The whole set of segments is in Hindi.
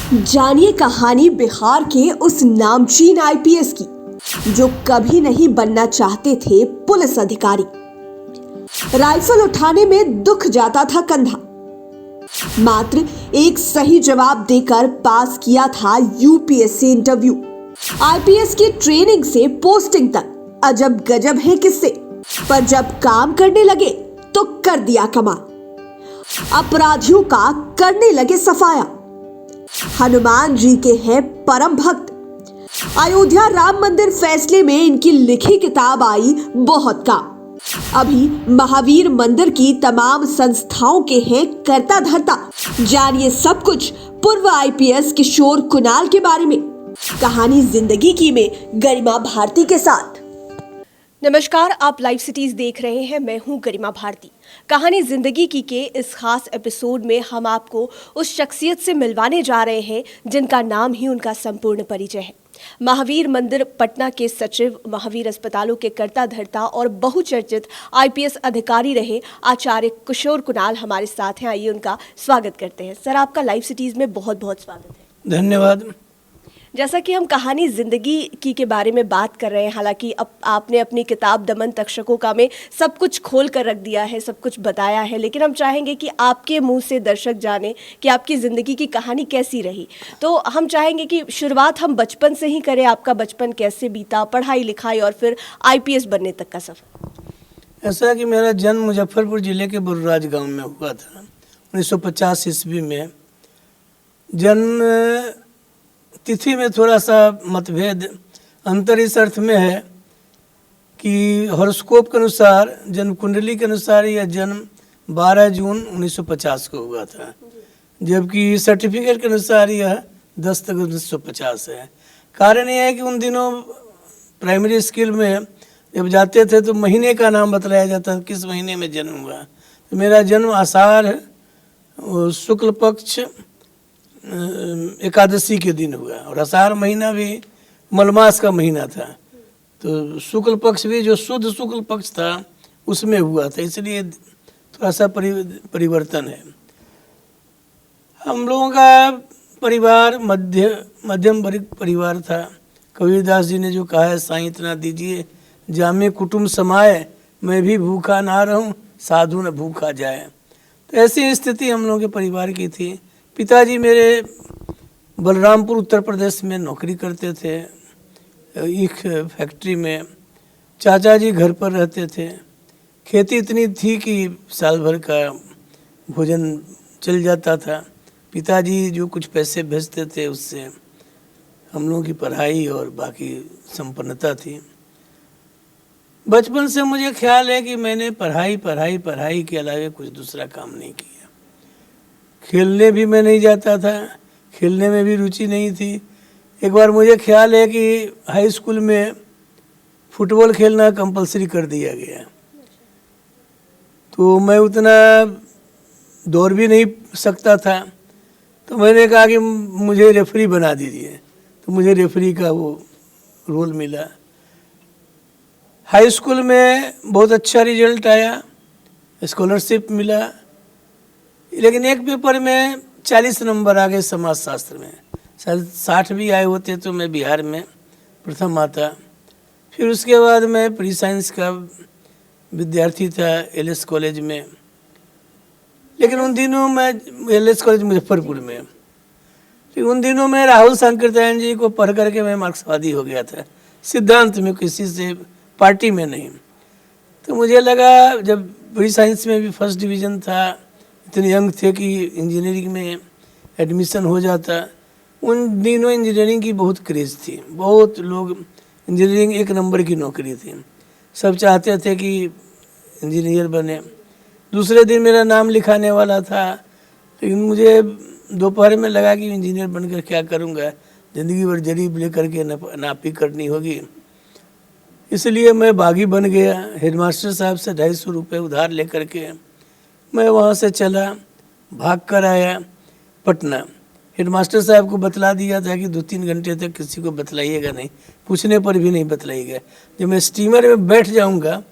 जानिए कहानी बिहार के उस नामचीन आईपीएस की जो कभी नहीं बनना चाहते थे पुलिस अधिकारी। राइफल उठाने में दुख जाता था कंधा। मात्र एक सही जवाब देकर पास किया था यूपीएससी इंटरव्यू। आईपीएस की ट्रेनिंग से पोस्टिंग तक अजब गजब है किस्से, पर जब काम करने लगे तो कर दिया कमाल। अपराधियों का करने लगे सफाया। हनुमान जी के हैं परम भक्त। अयोध्या राम मंदिर फैसले में इनकी लिखी किताब आई बहुत काम। अभी महावीर मंदिर की तमाम संस्थाओं के हैं करता धरता। जानिए सब कुछ पूर्व आईपीएस किशोर कुणाल के बारे में। कहानी जिंदगी की में गरिमा भारती के साथ। नमस्कार, आप लाइव सिटीज देख रहे हैं। मैं हूं गरिमा भारती। कहानी जिंदगी की के इस खास एपिसोड में हम आपको उस शख्सियत से मिलवाने जा रहे हैं जिनका नाम ही उनका संपूर्ण परिचय है। महावीर मंदिर पटना के सचिव, महावीर अस्पतालों के कर्ता धर्ता और बहुचर्चित आईपीएस अधिकारी रहे आचार्य किशोर कुणाल हमारे साथ हैं। आइए उनका स्वागत करते हैं। सर, आपका लाइव सिटीज में बहुत बहुत स्वागत है। धन्यवाद। जैसा कि हम कहानी जिंदगी की के बारे में बात कर रहे हैं, हालांकि अब आपने अपनी किताब दमन तक्षकों का में सब कुछ खोल कर रख दिया है, सब कुछ बताया है, लेकिन हम चाहेंगे कि आपके मुंह से दर्शक जाने कि आपकी ज़िंदगी की कहानी कैसी रही। तो हम चाहेंगे कि शुरुआत हम बचपन से ही करें। आपका बचपन कैसे बीता, पढ़ाई लिखाई और फिर आईपीएस बनने तक का सफ़र। ऐसा कि मेरा जन्म मुजफ्फरपुर ज़िले के बुर्राज गांव में हुआ था 1950 ईस्वी में। जन्म तिथि में थोड़ा सा मतभेद अंतर इस अर्थ में है कि हॉरोस्कोप के अनुसार, जन्म कुंडली के अनुसार यह जन्म 12 जून 1950 को हुआ था, जबकि सर्टिफिकेट के अनुसार यह 10 अगस्त 1950 है। कारण यह है कि उन दिनों प्राइमरी स्कूल में जब जाते थे तो महीने का नाम बतलाया जाता था, किस महीने में जन्म हुआ। तो मेरा जन्म आषाढ़ शुक्ल पक्ष एकादशी के दिन हुआ, और आषाढ़ महीना भी मलमास का महीना था, तो शुक्ल पक्ष भी जो शुद्ध शुक्ल पक्ष था उसमें हुआ था, इसलिए थोड़ा सा परिवर्तन है। हम लोगों का परिवार मध्यम वर्ग परिवार था। कबीरदास जी ने जो कहा है, साईं इतना दीजिए जामे कुटुंब समाए, मैं भी भूखा ना रहूं साधु न भूखा जाए। तो ऐसी स्थिति हम लोगों के परिवार की थी। पिताजी मेरे बलरामपुर उत्तर प्रदेश में नौकरी करते थे, ईख फैक्ट्री में। चाचा जी घर पर रहते थे। खेती इतनी थी कि साल भर का भोजन चल जाता था। पिताजी जो कुछ पैसे भेजते थे उससे हम लोगों की पढ़ाई और बाकी संपन्नता थी। बचपन से मुझे ख्याल है कि मैंने पढ़ाई के अलावा कुछ दूसरा काम नहीं किया। खेलने भी मैं नहीं जाता था, खेलने में भी रुचि नहीं थी। एक बार मुझे ख्याल है कि हाई स्कूल में फुटबॉल खेलना कंपलसरी कर दिया गया, तो मैं उतना दौड़ भी नहीं सकता था। तो मैंने कहा कि मुझे रेफरी बना दीजिए, तो मुझे रेफरी का वो रोल मिला। हाई स्कूल में बहुत अच्छा रिजल्ट आया, स्कॉलरशिप मिला, लेकिन एक पेपर में 40 नंबर आ गए समाजशास्त्र में। शायद 60 भी आए होते तो मैं बिहार में प्रथम आता। फिर उसके बाद मैं प्री साइंस का विद्यार्थी था एलएस कॉलेज में, लेकिन उन दिनों मैं एलएस कॉलेज मुजफ्फरपुर में, लेकिन उन दिनों में राहुल सांकृत्यायन जी को पढ़ करके मैं मार्क्सवादी हो गया था, सिद्धांत में, किसी से पार्टी में नहीं। तो मुझे लगा, जब प्री साइंस में भी फर्स्ट डिवीज़न था, इतने अंक थे कि इंजीनियरिंग में एडमिशन हो जाता। उन दिनों इंजीनियरिंग की बहुत क्रेज़ थी, बहुत लोग, इंजीनियरिंग एक नंबर की नौकरी थी, सब चाहते थे कि इंजीनियर बने। दूसरे दिन मेरा नाम लिखाने वाला था, लेकिन मुझे दोपहर में लगा कि इंजीनियर बनकर क्या करूँगा, ज़िंदगी भर जरीब लेकर के नापी करनी होगी। इसलिए मैं बागी बन गया। हेडमास्टर साहब से 250 रुपये उधार लेकर के मैं वहाँ से चला, भाग कर आया पटना। हेडमास्टर साहब को बतला दिया था कि 2-3 घंटे तक किसी को बतलाइएगा नहीं, पूछने पर भी नहीं बतलाइएगा। जब मैं स्टीमर में बैठ जाऊँगा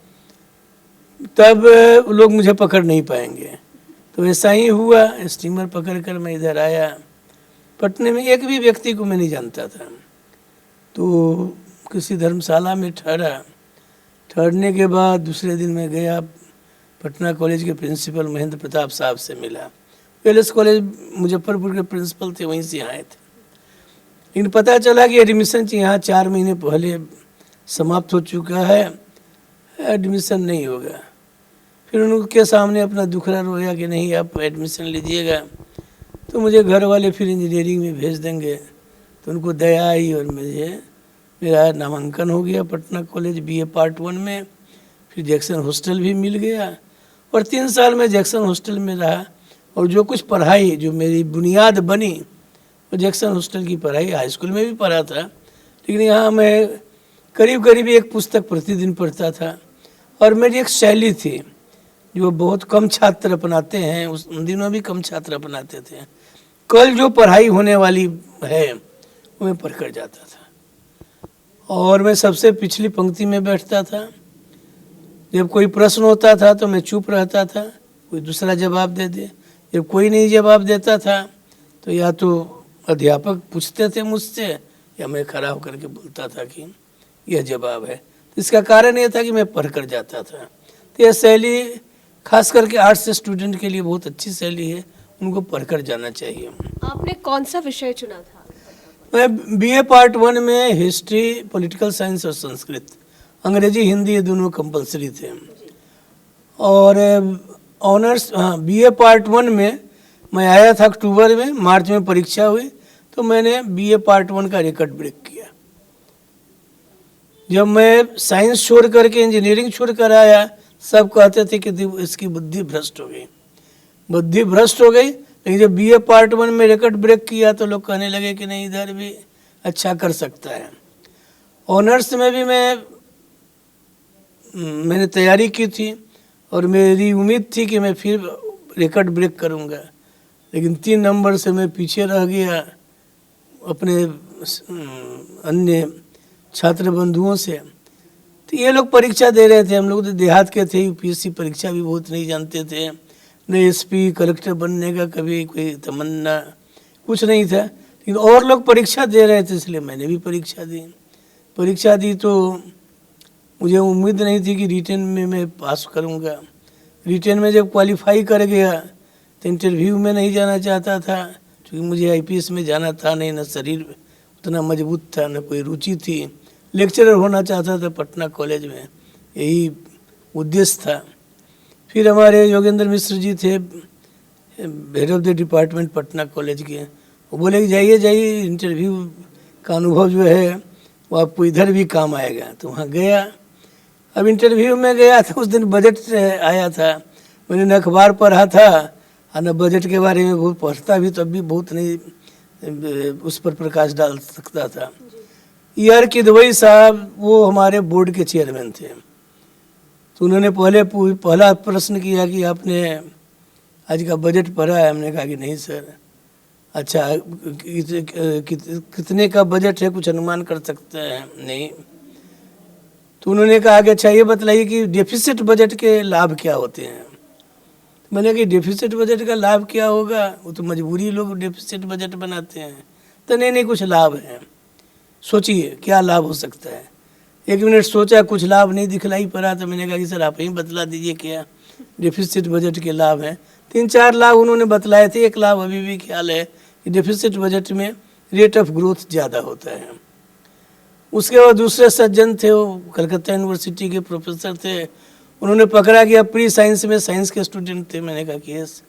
तब लोग मुझे पकड़ नहीं पाएंगे। तो ऐसा ही हुआ, स्टीमर पकड़ कर मैं इधर आया। पटने में एक भी व्यक्ति को मैं नहीं जानता था। तो किसी धर्मशाला में ठहरने के बाद दूसरे दिन मैं गया, पटना कॉलेज के प्रिंसिपल महेंद्र प्रताप साहब से मिला। पैलेस कॉलेज मुजफ्फरपुर के प्रिंसिपल थे, वहीं से आए थे। लेकिन पता चला कि एडमिशन यहाँ 4 महीने पहले समाप्त हो चुका है, एडमिशन नहीं होगा। फिर उनके सामने अपना दुखड़ा रोया कि नहीं आप एडमिशन लीजिएगा तो मुझे घर वाले फिर इंजीनियरिंग में भेज देंगे। तो उनको दया आई और मेरा नामांकन हो गया पटना कॉलेज BA पार्ट 1 में। फिर जैक्सन हॉस्टल भी मिल गया और 3 साल में जैक्सन हॉस्टल में रहा। और जो कुछ पढ़ाई जो मेरी बुनियाद बनी वो जैक्सन हॉस्टल की पढ़ाई, हाई स्कूल में भी पढ़ा था, लेकिन यहाँ मैं करीब करीब एक पुस्तक प्रतिदिन पढ़ता था। और मेरी एक शैली थी जो बहुत कम छात्र अपनाते हैं, उन दिनों भी कम छात्र अपनाते थे। कल जो पढ़ाई होने वाली है वो मैं पढ़कर जाता था और मैं सबसे पिछली पंक्ति में बैठता था। जब कोई प्रश्न होता था तो मैं चुप रहता था, कोई दूसरा जवाब दे दे। जब कोई नहीं जवाब देता था तो या तो अध्यापक पूछते थे मुझसे या मैं खड़ा होकर के बोलता था कि यह जवाब है। तो इसका कारण ये था कि मैं पढ़कर जाता था। तो यह शैली खास करके आर्ट्स स्टूडेंट के लिए बहुत अच्छी शैली है, उनको पढ़कर जाना चाहिए। आपने कौन सा विषय चुना था? मैं BA पार्ट 1 में हिस्ट्री, पॉलिटिकल साइंस और संस्कृत, अंग्रेजी हिंदी ये दोनों कंपलसरी थे। और ऑनर्स BA पार्ट 1 में मैं आया था अक्टूबर में, मार्च में परीक्षा हुई तो मैंने BA पार्ट 1 का रिकॉर्ड ब्रेक किया। जब मैं साइंस छोड़ करके इंजीनियरिंग छोड़ कर आया, सब कहते थे कि इसकी बुद्धि भ्रष्ट हो गई, बुद्धि भ्रष्ट हो गई। लेकिन जब BA पार्ट 1 में रिकॉर्ड ब्रेक किया तो लोग कहने लगे कि नहीं इधर भी अच्छा कर सकता है। ऑनर्स में भी मैंने तैयारी की थी और मेरी उम्मीद थी कि मैं फिर रिकॉर्ड ब्रेक करूंगा, लेकिन 3 नंबर से मैं पीछे रह गया अपने अन्य छात्र बंधुओं से। तो ये लोग परीक्षा दे रहे थे, हम लोग तो देहात के थे, UPSC परीक्षा भी बहुत नहीं जानते थे, न SP कलेक्टर बनने का कभी कोई तमन्ना कुछ नहीं था। लेकिन और लोग परीक्षा दे रहे थे इसलिए मैंने भी परीक्षा दी तो मुझे उम्मीद नहीं थी कि रिटेन में मैं पास करूंगा। रिटेन में जब क्वालिफाई कर गया तो इंटरव्यू में नहीं जाना चाहता था, क्योंकि मुझे IPS में जाना था नहीं, न शरीर उतना मजबूत था, न कोई रुचि थी। लेक्चरर होना चाहता था पटना कॉलेज में, यही उद्देश्य था। फिर हमारे योगेंद्र मिश्र जी थे, head of the department Patna college के, वो बोले कि जाइए इंटरव्यू का अनुभव जो है वो आपको इधर भी काम आएगा। तो वहाँ गया। अब इंटरव्यू में गया तो उस दिन बजट आया था, मैंने न अखबार पढ़ा था और न बजट के बारे में बहुत पढ़ता भी, तब भी बहुत नहीं उस पर प्रकाश डाल सकता था। ER किदवई साहब वो हमारे बोर्ड के चेयरमैन थे, तो उन्होंने पहला प्रश्न किया कि आपने आज का बजट पढ़ा है? हमने कहा कि नहीं सर। अच्छा कितने का बजट है, कुछ अनुमान कर सकते हैं? नहीं। तो उन्होंने कहा कि अच्छा ये बतलाइए कि डेफिसिट बजट के लाभ क्या होते हैं। मैंने कहा डेफिसिट बजट का लाभ क्या होगा, वो तो मजबूरी लोग डेफिसिट बजट बनाते हैं। तो नहीं कुछ लाभ है, सोचिए क्या लाभ हो सकता है। 1 मिनट सोचा, कुछ लाभ नहीं दिखलाई पड़ा। तो मैंने कहा कि सर आप ही बतला दीजिए क्या डेफिसिट बजट के लाभ हैं। 3-4 लाभ उन्होंने बतलाए थे। एक लाभ अभी भी ख्याल है कि डेफिसिट बजट में रेट ऑफ ग्रोथ ज़्यादा होता है। उसके बाद दूसरे सज्जन थे, वो कलकत्ता यूनिवर्सिटी के प्रोफेसर थे, उन्होंने पकड़ा कि आप प्री साइंस में साइंस के स्टूडेंट थे। मैंने कहा कि यस।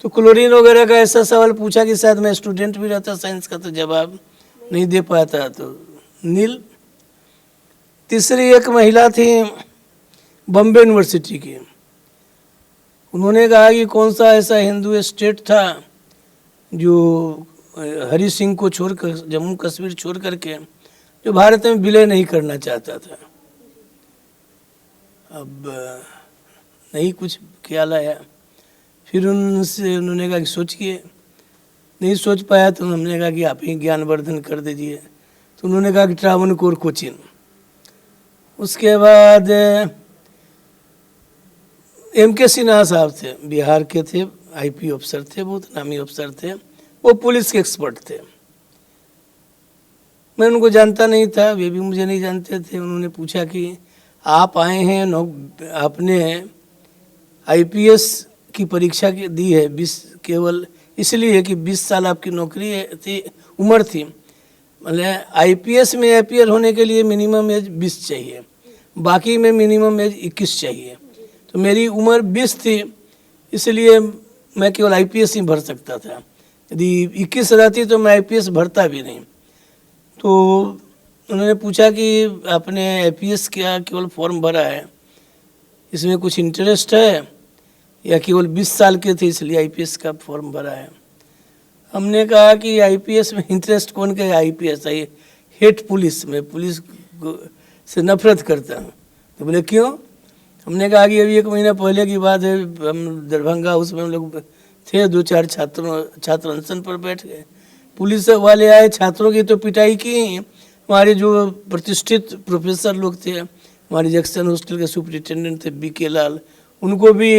तो क्लोरीन वगैरह का ऐसा सवाल पूछा कि शायद मैं स्टूडेंट भी रहता साइंस का तो जवाब नहीं दे पाता, तो नील। तीसरी एक महिला थी बॉम्बे यूनिवर्सिटी की, उन्होंने कहा कि कौन सा ऐसा हिंदू स्टेट था जो हरि सिंह को छोड़कर, जम्मू कश्मीर छोड़ करके, जो भारत में विलय नहीं करना चाहता था। अब नहीं कुछ ख्याल आया। फिर उन्होंने कहा कि सोचिए। नहीं सोच पाया तो हमने कहा कि आप ही ज्ञानवर्धन कर दीजिए। तो उन्होंने कहा कि ट्रावनकोर कोचिन। उसके बाद MK सिन्हा साहब थे, बिहार के थे, IP अफसर थे, बहुत नामी अफसर थे, वो पुलिस के एक्सपर्ट थे। मैं उनको जानता नहीं था, वे भी मुझे नहीं जानते थे। उन्होंने पूछा कि आप आए हैं, आपने आईपीएस की परीक्षा दी है 20 केवल इसलिए कि 20 साल आपकी नौकरी थी, उम्र थी। मतलब आईपीएस में अपियर होने के लिए मिनिमम एज 20 चाहिए, बाकी में मिनिमम एज 21 चाहिए। तो मेरी उम्र 20 थी, इसलिए मैं केवल आईपीएस ही भर सकता था। यदि 21 रहती तो मैं आईपीएस भरता भी नहीं। तो उन्होंने पूछा कि आपने आईपीएस क्या केवल फॉर्म भरा है, इसमें कुछ इंटरेस्ट है या केवल 20 साल के थे इसलिए आईपीएस का फॉर्म भरा है। हमने कहा कि आईपीएस में इंटरेस्ट कौन कहे, आईपीएस आई हेट पुलिस, में पुलिस से नफरत करता हूँ। तो बोले क्यों? हमने कहा कि अभी 1 महीना पहले की बात है, हम दरभंगा हाउस में हम लोग थे, 2-4 छात्र अनशन पर बैठ गए। पुलिस वाले आए, छात्रों की तो पिटाई की। हमारे जो प्रतिष्ठित प्रोफेसर लोग थे, हमारे जैक्सन हॉस्टल के सुपरिटेंडेंट थे बीके लाल, उनको भी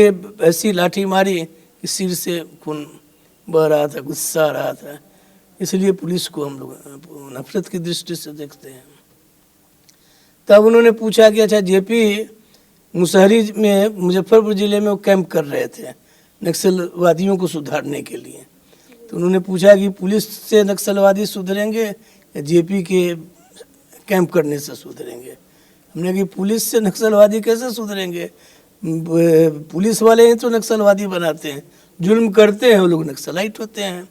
ऐसी लाठी मारी कि सिर से खून बह रहा था, गुस्सा आ रहा था। इसलिए पुलिस को हम लोग नफरत की दृष्टि से देखते हैं। तब उन्होंने पूछा कि अच्छा जेपी मुसहरी में, मुजफ्फरपुर ज़िले में वो कैंप कर रहे थे नक्सलवादियों को सुधारने के लिए। तो उन्होंने पूछा कि पुलिस से नक्सलवादी सुधरेंगे या जेपी के कैंप करने से सुधरेंगे। हमने कहा पुलिस से नक्सलवादी कैसे सुधरेंगे? पुलिस वाले ही तो नक्सलवादी बनाते हैं, जुल्म करते हैं वो लोग, नक्सलाइट होते हैं।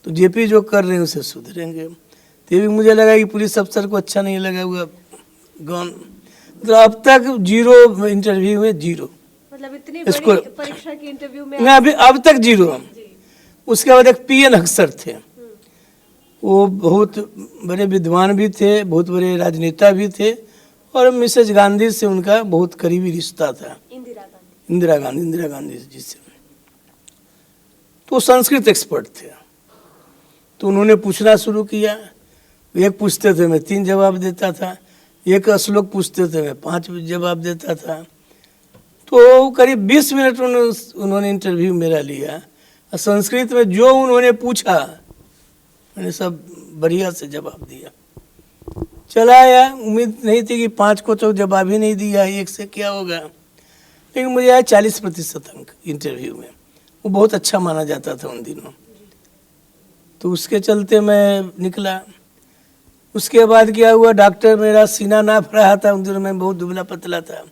तो जेपी जो कर रहे हैं उसे सुधरेंगे। तो ये भी मुझे लगा कि पुलिस अफसर को अच्छा नहीं लगा हुआ गौन। तो अब तक 0 इंटरव्यू में 0, मतलब इतनी इसको बड़ी परीक्षा की इंटरव्यू में मैं अभी अब तक 0। उसके बाद एक पीएन अफसर थे, वो बहुत बड़े विद्वान भी थे, बहुत बड़े राजनेता भी थे, और मिसेज गांधी से उनका बहुत करीबी रिश्ता था, इंदिरा गांधी जी से। तो संस्कृत एक्सपर्ट थे। तो उन्होंने पूछना शुरू किया। एक पूछते थे मैं 3 जवाब देता था, एक श्लोक पूछते थे मैं 5 जवाब देता था। तो करीब 20 मिनट उन्होंने इंटरव्यू मेरा लिया। और संस्कृत में जो उन्होंने पूछा मैंने सब बढ़िया से जवाब दिया। चला आया, उम्मीद नहीं थी कि 5 को तो जवाब ही नहीं दिया, 1 से क्या होगा। लेकिन मुझे आया 40% अंक इंटरव्यू में, वो बहुत अच्छा माना जाता था उन दिनों। तो उसके चलते मैं निकला। उसके बाद क्या हुआ, डॉक्टर मेरा सीना नाप रहा था, उन दिनों मैं बहुत दुबला पतला था।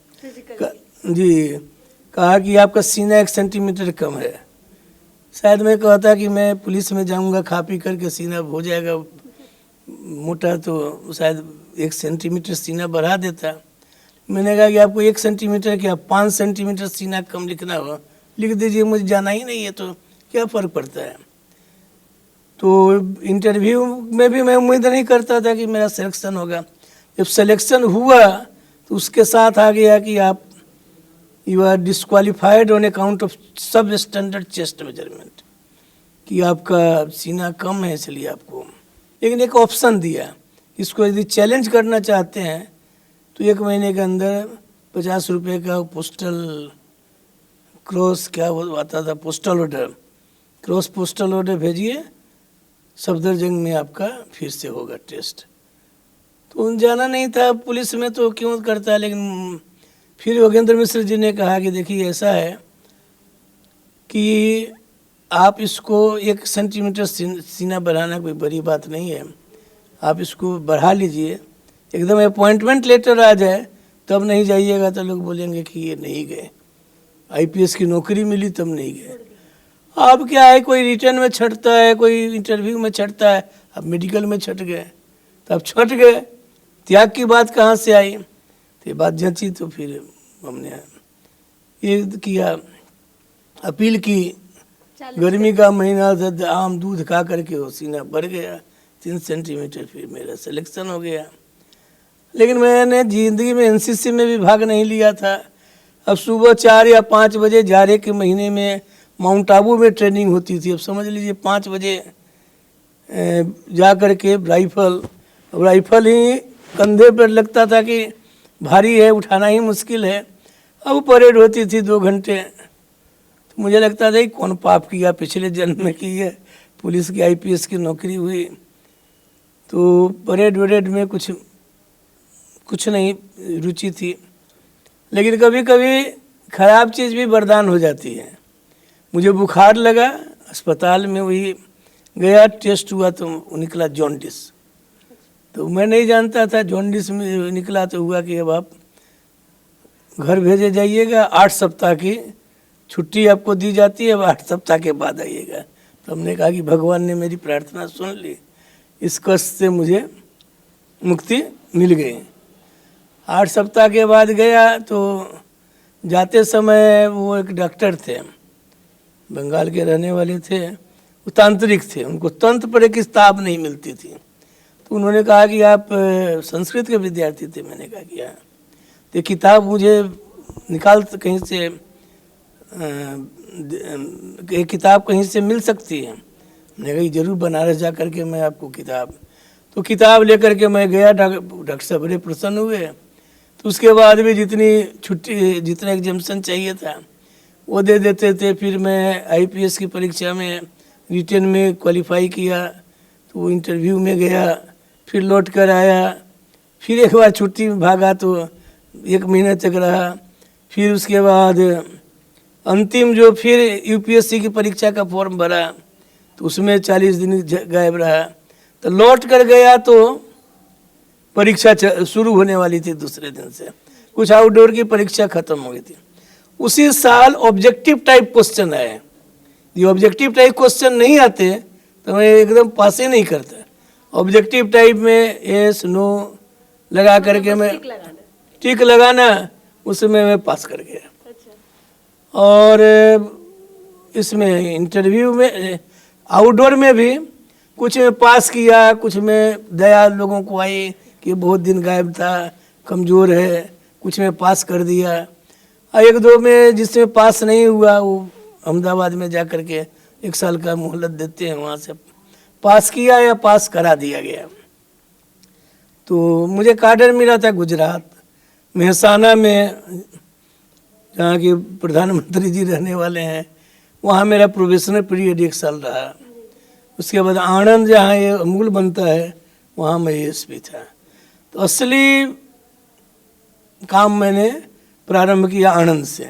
जी, कहा कि आपका सीना 1 सेंटीमीटर कम है। शायद मैं कहता कि मैं पुलिस में जाऊंगा, खा पी करके सीना हो जाएगा मोटा, तो शायद 1 सेंटीमीटर सीना बढ़ा देता। मैंने कहा कि आपको 1 सेंटीमीटर क्या 5 सेंटीमीटर सीना कम लिखना हो, लिख दीजिए, मुझे जाना ही नहीं है, तो क्या फ़र्क पड़ता है। तो इंटरव्यू में भी मैं उम्मीद नहीं करता था कि मेरा सिलेक्शन होगा। जब सिलेक्शन हुआ तो उसके साथ आ गया कि आप you are disqualified on account of substandard chest measurement, कि आपका सीना कम है इसलिए आपको। लेकिन एक ऑप्शन दिया, इसको यदि चैलेंज करना चाहते हैं तो 1 महीने के अंदर 50 रुपये का पोस्टल क्रॉस, क्या वो आता था, postal order, cross postal order भेजिए, सफदरजंग में आपका फिर से होगा टेस्ट। तो जाना नहीं था पुलिस में तो क्यों करता है। लेकिन फिर योगेंद्र मिश्र जी ने कहा कि देखिए ऐसा है कि आप इसको 1 सेंटीमीटर सीना बढ़ाना कोई बड़ी बात नहीं है, आप इसको बढ़ा लीजिए, एकदम अपॉइंटमेंट लेटर आ जाए तब नहीं जाइएगा, तो लोग बोलेंगे कि ये नहीं गए, आईपीएस की नौकरी मिली तब नहीं गए। अब क्या है, कोई रिटर्न में छटता है, कोई इंटरव्यू में छटता है, अब मेडिकल में छट गए, तो अब छट गए, त्याग की बात कहाँ से आई। तो ये बात जंची, तो फिर हमने ये किया, अपील की। गर्मी का महीना था, आम दूध खा करके वो सीना बढ़ गया 3 सेंटीमीटर, फिर मेरा सिलेक्शन हो गया। लेकिन मैंने ज़िंदगी में एनसीसी में भी भाग नहीं लिया था। अब सुबह 4 या 5 बजे जाड़े के महीने में माउंट आबू में ट्रेनिंग होती थी। अब समझ लीजिए 5 बजे जा कर के राइफल ही कंधे पर लगता था कि भारी है, उठाना ही मुश्किल है। अब परेड होती थी 2 घंटे, तो मुझे लगता था कि कौन पाप किया, पिछले जन्म में की है, पुलिस की आईपीएस की नौकरी हुई। तो परेड वरेड में कुछ नहीं रुचि थी, लेकिन कभी कभी ख़राब चीज़ भी वरदान हो जाती है। मुझे बुखार लगा, अस्पताल में वही गया, टेस्ट हुआ तो निकला जॉन्डिस। तो मैं नहीं जानता था, जॉन्डिस में निकला तो हुआ कि अब आप घर भेजे जाइएगा, 8 सप्ताह की छुट्टी आपको दी जाती है, अब 8 सप्ताह के बाद आइएगा। तो हमने कहा कि भगवान ने मेरी प्रार्थना सुन ली, इस कष्ट से मुझे मुक्ति मिल गई। 8 सप्ताह के बाद गया तो जाते समय वो एक डॉक्टर थे, बंगाल के रहने वाले थे, वो तांत्रिक थे, उनको तंत्र पर एक किताब नहीं मिलती थी। तो उन्होंने कहा कि आप संस्कृत के विद्यार्थी थे? मैंने कहा कि हाँ। तो किताब मुझे निकाल कहीं से एक किताब कहीं से मिल सकती है? मैंने कहा जरूर, बनारस जा कर के मैं आपको किताब। तो किताब लेकर के मैं गया, डॉक्टर साहब बड़े प्रसन्न हुए। तो उसके बाद भी जितना एग्जामिनेशन चाहिए था वो दे देते थे। फिर मैं आईपीएस की परीक्षा में रिटन में क्वालिफाई किया, तो वो इंटरव्यू में गया, फिर लौट कर आया, फिर एक बार छुट्टी में भागा तो 1 महीने तक रहा। फिर उसके बाद अंतिम जो फिर यूपीएससी की परीक्षा का फॉर्म भरा तो उसमें 40 दिन गायब रहा। तो लौट कर गया तो परीक्षा शुरू होने वाली थी दूसरे दिन से, कुछ आउटडोर की परीक्षा खत्म हो गई थी। उसी साल ऑब्जेक्टिव टाइप क्वेश्चन आए। ये ऑब्जेक्टिव टाइप क्वेश्चन नहीं आते तो मैं एकदम पास ही नहीं करता। ऑब्जेक्टिव टाइप में यस नो लगा करके मैं टिक लगाना, उसमें मैं पास कर गया। और इसमें इंटरव्यू में आउटडोर में भी कुछ में पास किया, कुछ में दया लोगों को आई कि बहुत दिन गायब था, कमज़ोर है, कुछ में पास कर दिया। और 1-2 में जिसमें पास नहीं हुआ वो अहमदाबाद में जा कर के 1 साल का मोहलत देते हैं, वहाँ से पास किया या पास करा दिया गया। तो मुझे काडर मिला था गुजरात मेहसाना में, जहाँ के प्रधानमंत्री जी रहने वाले हैं, वहाँ मेरा प्रोबेशनर पीरियड 1 साल रहा। उसके बाद आनंद जहाँ ये अमूल बनता है वहाँ मैं एएसपी था। तो असली काम मैंने प्रारंभ किया आनंद से।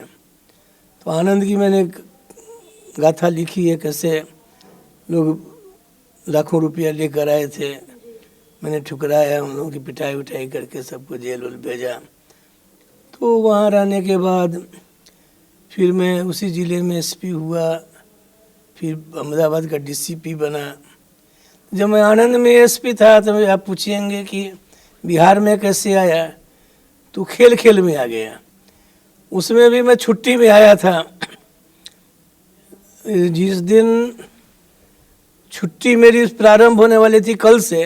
तो आनंद की मैंने गाथा लिखी है, कैसे लोग लाखों रुपया लेकर आए थे, मैंने ठुकराया, उन लोगों की पिटाई उठाई करके सबको जेल वेल भेजा। तो वहाँ रहने के बाद फिर मैं उसी ज़िले में एसपी हुआ, फिर अहमदाबाद का डीसीपी बना। जब मैं आनंद में एसपी था तो आप पूछेंगे कि बिहार में कैसे आया, तो खेल खेल में आ गया। उसमें भी मैं छुट्टी में आया था। जिस दिन छुट्टी मेरी प्रारंभ होने वाली थी कल से,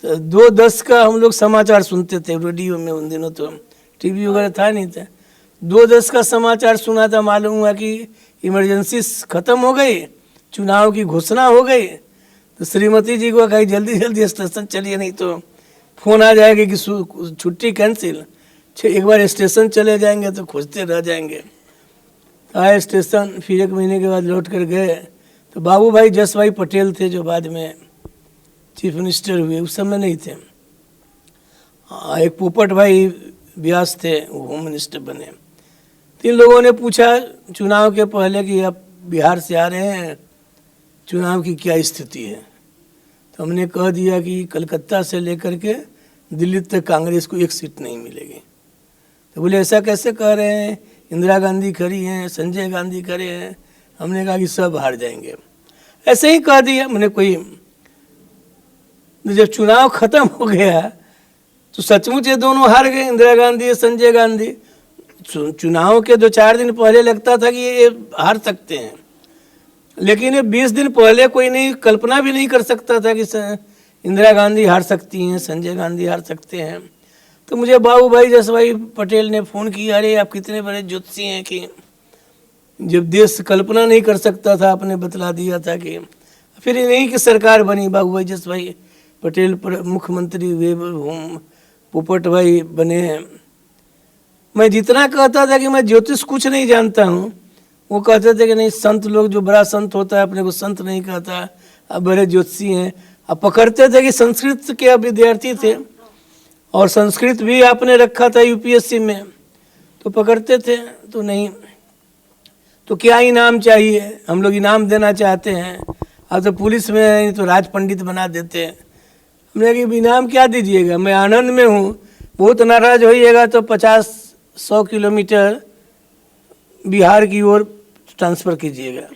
तो 2:10 का हम लोग समाचार सुनते थे रेडियो में। उन दिनों तो टीवी वगैरह था नहीं था। 2:10 का समाचार सुना था, मालूम हुआ कि इमरजेंसी ख़त्म हो गई, चुनाव की घोषणा हो गई। तो श्रीमती जी को कही जल्दी जल्दी स्टेशन चलिए, नहीं तो फ़ोन आ जाएगा कि छुट्टी कैंसिल। एक बार स्टेशन चले जाएंगे तो खोजते रह जाएंगे। आए स्टेशन, फिर 1 महीने के बाद लौट कर गए तो बाबू भाई जसभाई पटेल थे जो बाद में चीफ मिनिस्टर हुए, उस समय नहीं थे। एक पोपट भाई व्यास थे, वो होम मिनिस्टर बने। 3 लोगों ने पूछा चुनाव के पहले कि आप बिहार से आ रहे हैं, चुनाव की क्या स्थिति है। तो हमने कह दिया कि कलकत्ता से लेकर के दिल्ली तक कांग्रेस को 1 सीट नहीं मिलेगी। तो बोले ऐसा कैसे कह रहे हैं, इंदिरा गांधी खड़ी हैं, संजय गांधी खड़े हैं। हमने कहा कि सब हार जाएंगे, ऐसे ही कह दिया। मैंने कोई जब चुनाव खत्म हो गया तो सचमुच ये दोनों हार गए, इंदिरा गांधी संजय गांधी। चुनाव के 2-4 दिन पहले लगता था कि ये हार सकते हैं, लेकिन ये 20 दिन पहले कोई नहीं, कल्पना भी नहीं कर सकता था कि इंदिरा गांधी हार सकती हैं, संजय गांधी हार सकते हैं। तो मुझे बाबू भाई जसभाई पटेल ने फ़ोन किया, अरे आप कितने बड़े ज्योतिषी हैं कि जब देश कल्पना नहीं कर सकता था आपने बतला दिया था कि। फिर यहीं की सरकार बनी, बाबू भाई जसभाई पटेल पर मुख्यमंत्री हुए, पोपट भाई बने। मैं जितना कहता था कि मैं ज्योतिष कुछ नहीं जानता हूँ, वो कहते थे कि नहीं, संत लोग जो बड़ा संत होता है अपने को संत नहीं कहता, अब बड़े ज्योतिषी हैं। अब पकड़ते थे कि संस्कृत के विद्यार्थी थे और संस्कृत भी आपने रखा था यूपीएससी में, तो पकड़ते थे। तो नहीं, तो क्या इनाम चाहिए, हम लोग इनाम देना चाहते हैं। अब तो पुलिस में तो राज पंडित बना देते हैं। हमने कहा इनाम क्या दीजिएगा, मैं आनंद में हूँ, बहुत नाराज होइएगा तो 50-100 किलोमीटर बिहार की ओर ट्रांसफ़र कीजिएगा,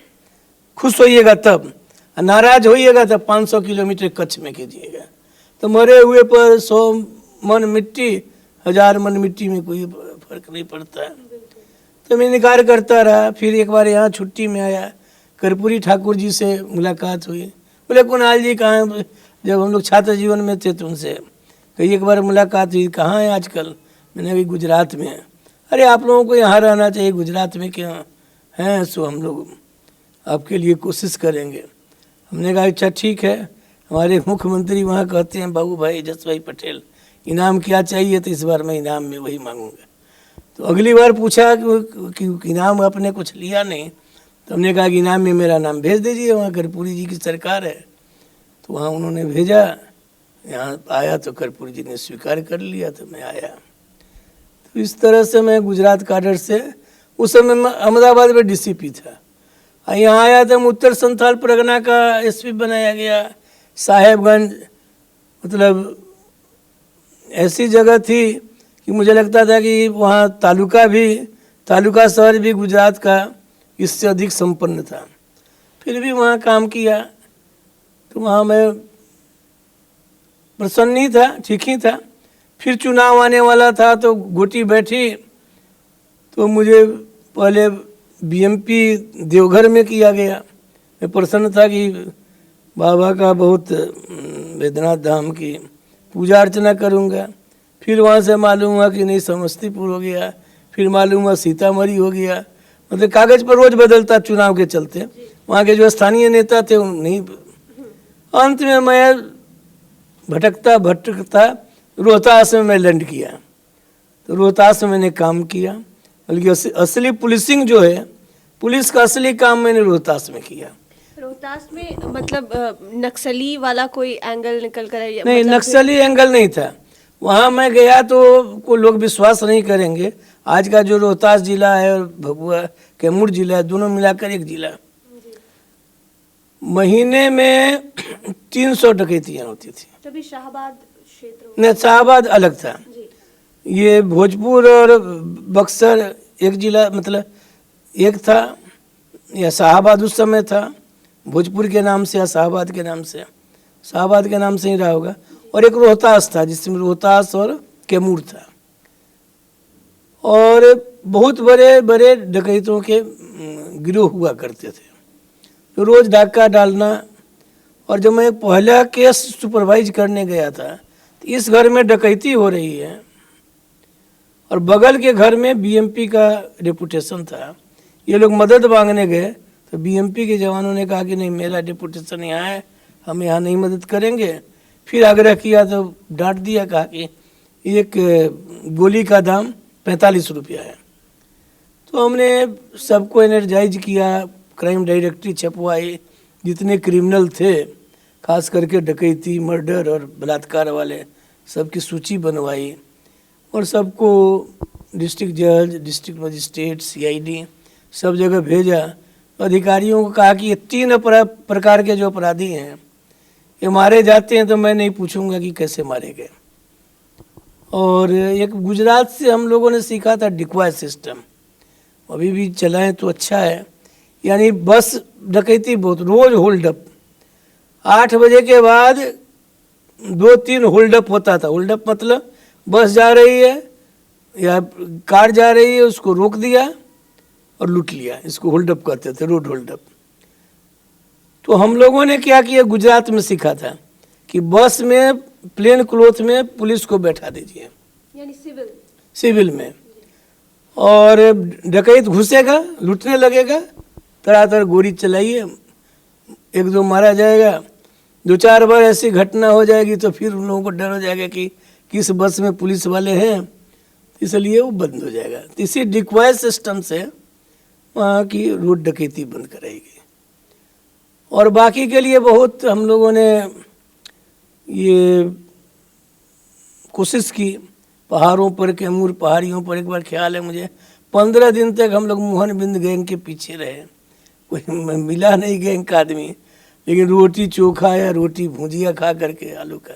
खुश होइएगा तब, नाराज होइएगा तो 500 किलोमीटर कच्छ में कीजिएगा। तो मरे हुए पर 100 मन मिट्टी, 1000 मन मिट्टी में कोई फर्क नहीं पड़ता है। तो मैं इनकार करता रहा। फिर एक बार यहाँ छुट्टी में आया, कर्पूरी ठाकुर जी से मुलाकात हुई। बोले कुणाल जी कहाँ हैं? जब हम लोग छात्र जीवन में थे तो उनसे कई एक बार मुलाकात हुई। कहाँ है आजकल? मैंने अभी गुजरात में है। अरे आप लोगों को यहाँ रहना चाहिए, गुजरात में क्यों हैं? सो हम लोग आपके लिए कोशिश करेंगे। हमने कहा अच्छा ठीक है। हमारे मुख्यमंत्री वहाँ कहते हैं बाबू भाई जसभाई पटेल इनाम क्या चाहिए, तो इस बार मैं इनाम में वही मांगूंगा। तो अगली बार पूछा कि इनाम आपने कुछ लिया नहीं, तो हमने कहा कि इनाम में मेरा नाम भेज दीजिए, वहाँ कर्पूरी जी की सरकार है। तो वहाँ उन्होंने भेजा, यहाँ आया तो कर्पूरी जी ने स्वीकार कर लिया, तो मैं आया। तो इस तरह से मैं गुजरात काडर से, उस समय मैं अहमदाबाद में डीसीपी था, यहाँ आया था। उत्तर संथाल परगना का एसपी बनाया गया। साहेबगंज मतलब ऐसी जगह थी कि मुझे लगता था कि वहाँ तालुका शहर भी गुजरात का इससे अधिक संपन्न था। फिर भी वहाँ काम किया, तो वहाँ मैं प्रसन्न नहीं था, ठीक ही था। फिर चुनाव आने वाला था तो गोटी बैठी, तो मुझे पहले बीएमपी देवघर में किया गया। मैं प्रसन्न था कि बाबा का बहुत वैद्यनाथ धाम की पूजा अर्चना करूँगा। फिर वहाँ से मालूम हुआ कि नहीं समस्तीपुर हो गया, फिर मालूम हुआ सीतामढ़ी हो गया। मतलब कागज़ पर रोज़ बदलता चुनाव के चलते। वहाँ के जो स्थानीय नेता थे नहीं। अंत में मैं भटकता रोहतास में मैं लैंड किया। तो रोहतास में मैंने काम किया, बल्कि असली पुलिसिंग जो है, पुलिस का असली काम मैंने रोहतास में किया। रोहतास में मतलब नक्सली वाला कोई एंगल निकल कर है? नहीं, मतलब नक्सली एंगल नहीं था। वहाँ मैं गया तो को लोग विश्वास नहीं करेंगे। आज का जो रोहतास जिला है और भभुआ कैमूर जिला है, दोनों मिलाकर एक जिला। महीने में 300 डकैतियाँ होती थी। तभी शाहबाद क्षेत्र नहीं, शाहबाद अलग था। ये भोजपुर और बक्सर एक जिला, मतलब एक था, या शाहबाद उस समय था, भोजपुर के नाम से या शाहबाद के नाम से, शाहबाद के नाम से ही रहा होगा। और एक रोहतास था, जिसमें रोहतास और कैमूर था। और बहुत बड़े बड़े डकैतों के गिरोह हुआ करते थे, तो रोज़ डाका डालना। और जब मैं पहला केस सुपरवाइज करने गया था, तो इस घर में डकैती हो रही है और बगल के घर में बीएमपी का रेपुटेशन था। ये लोग मदद मांगने गए, तो बीएमपी के जवानों ने कहा कि नहीं, मेरा रेपुटेशन यहाँ है, हम यहाँ नहीं मदद करेंगे। फिर आग्रह किया तो डांट दिया, कहा कि एक गोली का दाम 45 रुपया है। तो हमने सबको एनर्जाइज किया, क्राइम डायरेक्टरी छपवाई, जितने क्रिमिनल थे खास करके डकैती, मर्डर और बलात्कार वाले, सबकी सूची बनवाई और सबको डिस्ट्रिक्ट जज, डिस्ट्रिक्ट मजिस्ट्रेट, सीआईडी सब जगह भेजा। अधिकारियों को कहा कि ये 3 प्रकार के जो अपराधी हैं, ये मारे जाते हैं तो मैं नहीं पूछूंगा कि कैसे मारे गए। और एक गुजरात से हम लोगों ने सीखा था डिक्वाय सिस्टम, अभी भी चलाएं तो अच्छा है। यानी बस डकैती बहुत, रोज़ होल्ड अप, 8 बजे के बाद 2-3 होल्ड अप होता था। होल्ड अप मतलब बस जा रही है या कार जा रही है, उसको रोक दिया और लूट लिया, इसको होल्ड अप कहते थे, रोड होल्ड अप। तो हम लोगों ने क्या किया, गुजरात में सीखा था कि बस में प्लेन क्लोथ में पुलिस को बैठा दीजिए, यानी सिविल में, और डकैत घुसेगा, लूटने लगेगा, तरह गोली चलाइए, 1-2 मारा जाएगा। 2-4 बार ऐसी घटना हो जाएगी तो फिर उन लोगों को डर हो जाएगा कि किस बस में पुलिस वाले हैं, इसलिए वो बंद हो जाएगा। तो इसी डिक्वाय सिस्टम से वहाँ की रोड डकैती बंद कराई गई। और बाकी के लिए बहुत हम लोगों ने ये कोशिश की। पहाड़ों पर, कैमूर पहाड़ियों पर एक बार ख्याल है मुझे 15 दिन तक हम लोग मोहनबिंद गैंग के पीछे रहे। कोई मिला नहीं गैंग का आदमी, लेकिन रोटी चोखा या रोटी भुजिया खा करके आलू का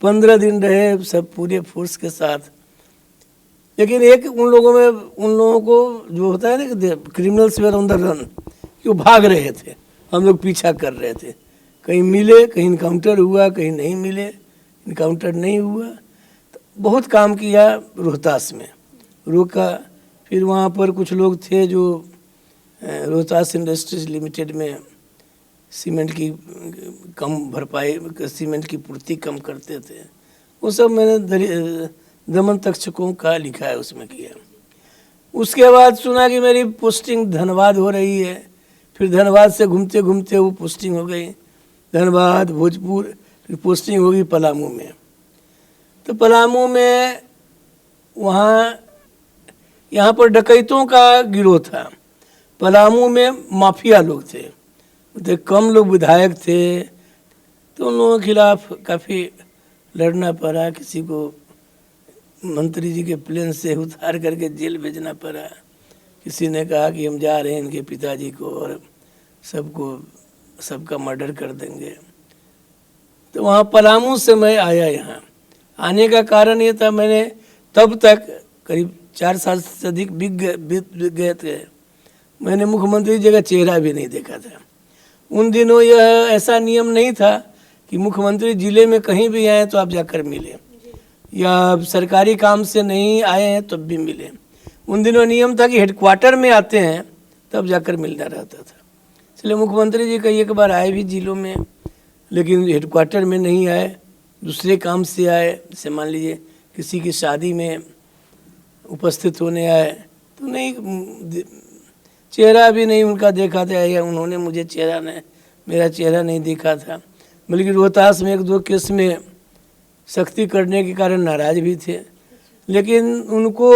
15 दिन रहे सब पूरे फोर्स के साथ। लेकिन एक उन लोगों को जो होता है ना कि criminals were on the run, कि वो भाग रहे थे, हम लोग पीछा कर रहे थे। कहीं मिले, कहीं इनकाउंटर हुआ, कहीं नहीं मिले, इनकाउंटर नहीं हुआ। तो बहुत काम किया रोहतास में, रोका। फिर वहाँ पर कुछ लोग थे जो रोहतास इंडस्ट्रीज लिमिटेड में सीमेंट की कम भरपाई, सीमेंट की पूर्ति कम करते थे। वो सब मैंने दमन तक्षकों का लिखा है, उसमें किया। उसके बाद सुना कि मेरी पोस्टिंग धनबाद हो रही है। फिर धनबाद से घूमते घूमते वो पोस्टिंग हो गई धनबाद, भोजपुर, फिर पोस्टिंग होगी पलामू में। तो पलामू में यहाँ पर डकैतों का गिरोह था। पलामू में माफिया लोग थे, तो कम लोग विधायक थे, तो उन लोगों के खिलाफ काफ़ी लड़ना पड़ा। किसी को मंत्री जी के प्लेन से उतार करके जेल भेजना पड़ा। किसी ने कहा कि हम जा रहे हैं इनके पिताजी को और सबका मर्डर कर देंगे। तो वहाँ पलामू से मैं आया। यहाँ आने का कारण ये था, मैंने तब तक करीब 4 साल से अधिक बीत गए थे, मैंने मुख्यमंत्री जी का चेहरा भी नहीं देखा था। उन दिनों यह ऐसा नियम नहीं था कि मुख्यमंत्री जिले में कहीं भी आए तो आप जाकर मिले, या सरकारी काम से नहीं आए हैं तब भी मिले। उन दिनों नियम था कि हेडक्वार्टर में आते हैं तब जाकर मिलना रहता था। इसलिए मुख्यमंत्री जी कई एक बार आए भी जिलों में, लेकिन हेडक्वार्टर में नहीं आए, दूसरे काम से आए। जैसे मान लीजिए किसी की शादी में उपस्थित होने आए, तो नहीं, चेहरा भी नहीं उनका देखा था, या उन्होंने मेरा चेहरा नहीं देखा था। बल्कि रोहतास में 1-2 केस में सख्ती करने के कारण नाराज भी थे। लेकिन उनको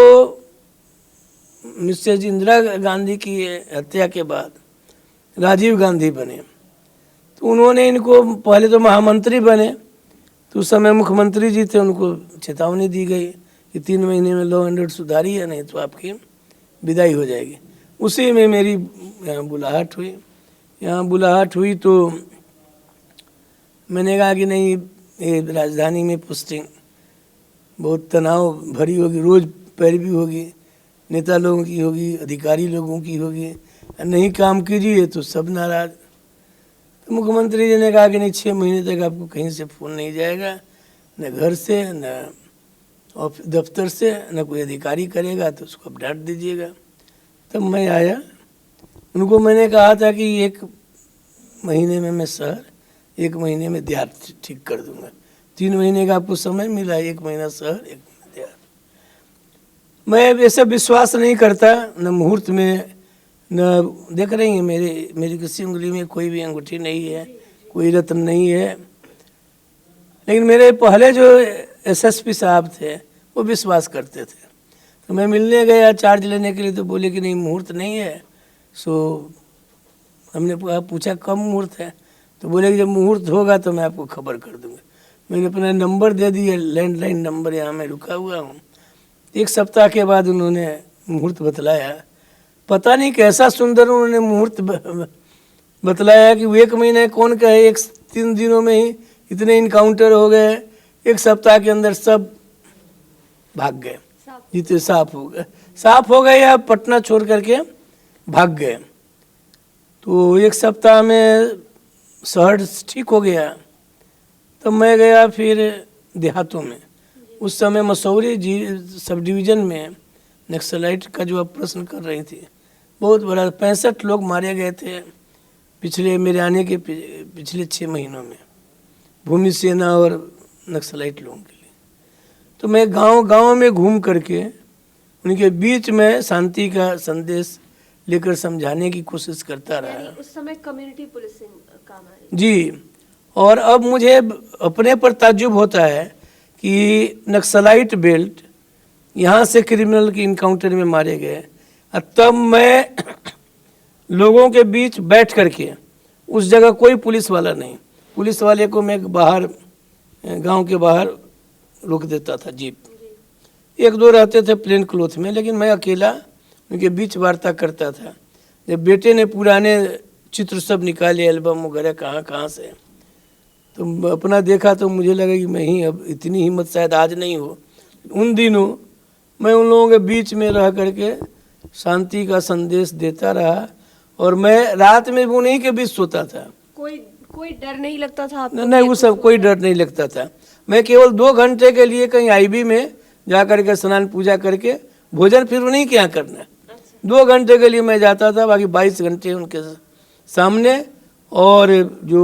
मिसेज इंदिरा गांधी की हत्या के बाद राजीव गांधी बने, तो उन्होंने इनको, पहले तो महामंत्री बने, तो उस समय मुख्यमंत्री जी थे, उनको चेतावनी दी गई कि 3 महीने में लॉ एंड ऑर्डर सुधारिए, नहीं तो आपकी विदाई हो जाएगी। उसी में मेरी यहाँ बुलाहट हुई। तो मैंने कहा कि नहीं, ये राजधानी में पोस्टिंग बहुत तनाव भरी होगी, रोज़ पैरवी होगी, नेता लोगों की होगी, अधिकारी लोगों की होगी, नहीं काम कीजिए तो सब नाराज। तो मुख्यमंत्री जी ने कहा कि नहीं, 6 महीने तक आपको कहीं से फ़ोन नहीं जाएगा, न घर से, न दफ्तर से, न कोई अधिकारी करेगा, तो उसको आप डांट दीजिएगा। तब मैं आया, उनको मैंने कहा था कि 1 महीने में मैं शहर, 1 महीने में देहात ठीक कर दूंगा। 3 महीने का आपको समय मिला, 1 महीना शहर, 1 महीना देहात। मैं वैसे विश्वास नहीं करता, न मुहूर्त में, न देख रही हैं मेरी किसी उंगली में कोई भी अंगूठी नहीं है, कोई रत्न नहीं है। लेकिन मेरे पहले जो एसएसपी साहब थे वो विश्वास करते थे। तो मैं मिलने गया चार्ज लेने के लिए, तो बोले कि नहीं, मुहूर्त नहीं है। सो हमने पूछा कब मुहूर्त है, तो बोले कि जब मुहूर्त होगा तो मैं आपको खबर कर दूंगा। मैंने अपना नंबर दे दिया, लैंडलाइन नंबर, यहाँ मैं रुका हुआ हूँ। 1 सप्ताह के बाद उन्होंने मुहूर्त बतलाया। पता नहीं कैसा सुंदर उन्होंने मुहूर्त बतलाया कि वो 1 महीने कौन कहे, 3 दिनों में ही इतने इनकाउंटर हो गए, 1 सप्ताह के अंदर सब भाग गए, जितने साफ हो गए या पटना छोड़ करके भाग गए। तो 1 सप्ताह में शहर ठीक हो गया। तो मैं गया फिर देहातों में। उस समय मसौरी सब डिवीज़न में नक्सलाइट का जो ऑपरेशन कर रही थी, बहुत बड़ा, 65 लोग मारे गए थे मेरे आने के पिछले 6 महीनों में, भूमि सेना और नक्सलाइट लोगों के लिए। तो मैं गांव में घूम करके उनके बीच में शांति का संदेश लेकर समझाने की कोशिश करता रहा। उस समय कम्युनिटी पुलिसिंग काम आ रही जी। और अब मुझे अपने पर ताज्जुब होता है कि नक्सलाइट बेल्ट यहाँ से क्रिमिनल के इनकाउंटर में मारे गए, तब मैं लोगों के बीच बैठ करके उस जगह कोई पुलिस वाला नहीं। पुलिस वाले को मैं बाहर, गांव के बाहर रोक देता था जीप। एक दो रहते थे प्लेन क्लोथ में, लेकिन मैं अकेला उनके बीच वार्ता करता था। जब बेटे ने पुराने चित्र सब निकाले, एल्बम वगैरह कहाँ कहाँ से, तो अपना देखा तो मुझे लगा कि मैं ही, अब इतनी हिम्मत शायद आज नहीं हो। उन दिनों मैं उन लोगों के बीच में रह करके शांति का संदेश देता रहा, और मैं रात में भी उन्हीं के बीच सोता था। कोई डर नहीं लगता था आपको? नहीं, वो सब कोई डर नहीं लगता था। मैं केवल 2 घंटे के लिए कहीं आईबी में जा करके स्नान पूजा करके भोजन फिर उन्हीं के यहाँ करना। 2 घंटे के लिए मैं जाता था, बाकी 22 घंटे उनके सामने। और जो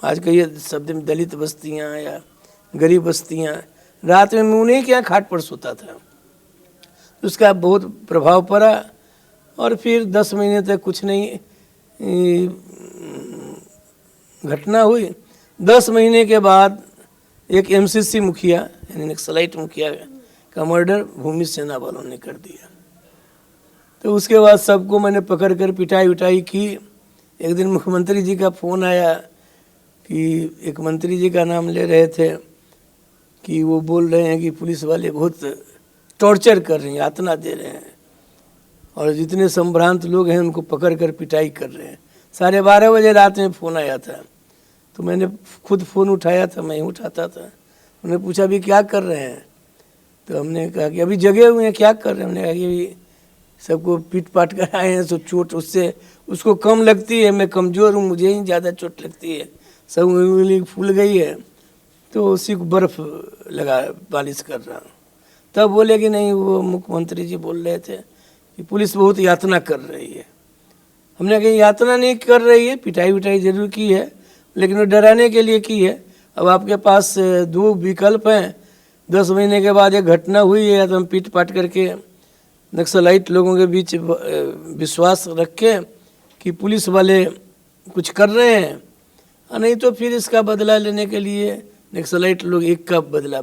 आज कहिए शब्द में दलित बस्तियाँ या गरीब बस्तियाँ, रात में मैं उन्हीं के यहाँ खाट पर सोता था। उसका बहुत प्रभाव पड़ा। और फिर 10 महीने तक कुछ नहीं घटना हुई। 10 महीने के बाद एक एमसीसी मुखिया यानी नक्सलाइट मुखिया का मर्डर भूमि सेना वालों ने कर दिया। तो उसके बाद सबको मैंने पकड़ कर पिटाई उटाई की। एक दिन मुख्यमंत्री जी का फ़ोन आया कि एक मंत्री जी का नाम ले रहे थे कि वो बोल रहे हैं कि पुलिस वाले बहुत टॉर्चर कर रहे हैं, यातना दे रहे हैं, और जितने संभ्रांत लोग हैं उनको पकड़ कर पिटाई कर रहे हैं। 12:30 बजे रात में फ़ोन आया था। तो मैंने खुद फ़ोन उठाया था, मैं ही उठाता था। उन्होंने पूछा अभी क्या कर रहे हैं? तो हमने कहा कि अभी जगे हुए हैं, क्या कर रहे हैं? हमने कहा कि अभी सबको पीट पाट कर आए हैं, तो चोट उससे उसको कम लगती है, मैं कमज़ोर हूँ, मुझे ही ज़्यादा चोट लगती है, सब उंगली फूल गई है, तो उसी को बर्फ़ लगा मालिश कर रहा हूँ। तब बोले कि नहीं, वो मुख्यमंत्री जी बोल रहे थे कि पुलिस बहुत यातना कर रही है। हमने कहा यातना नहीं कर रही है, पिटाई विटाई जरूर की है, लेकिन वो डराने के लिए की है। अब आपके पास 2 विकल्प हैं। 10 महीने के बाद एक घटना हुई है, तो हम पीट पाट करके नक्सलाइट लोगों के बीच विश्वास रखें कि पुलिस वाले कुछ कर रहे हैं, और नहीं तो फिर इसका बदला लेने के लिए नक्सलाइट लोग 1 का बदला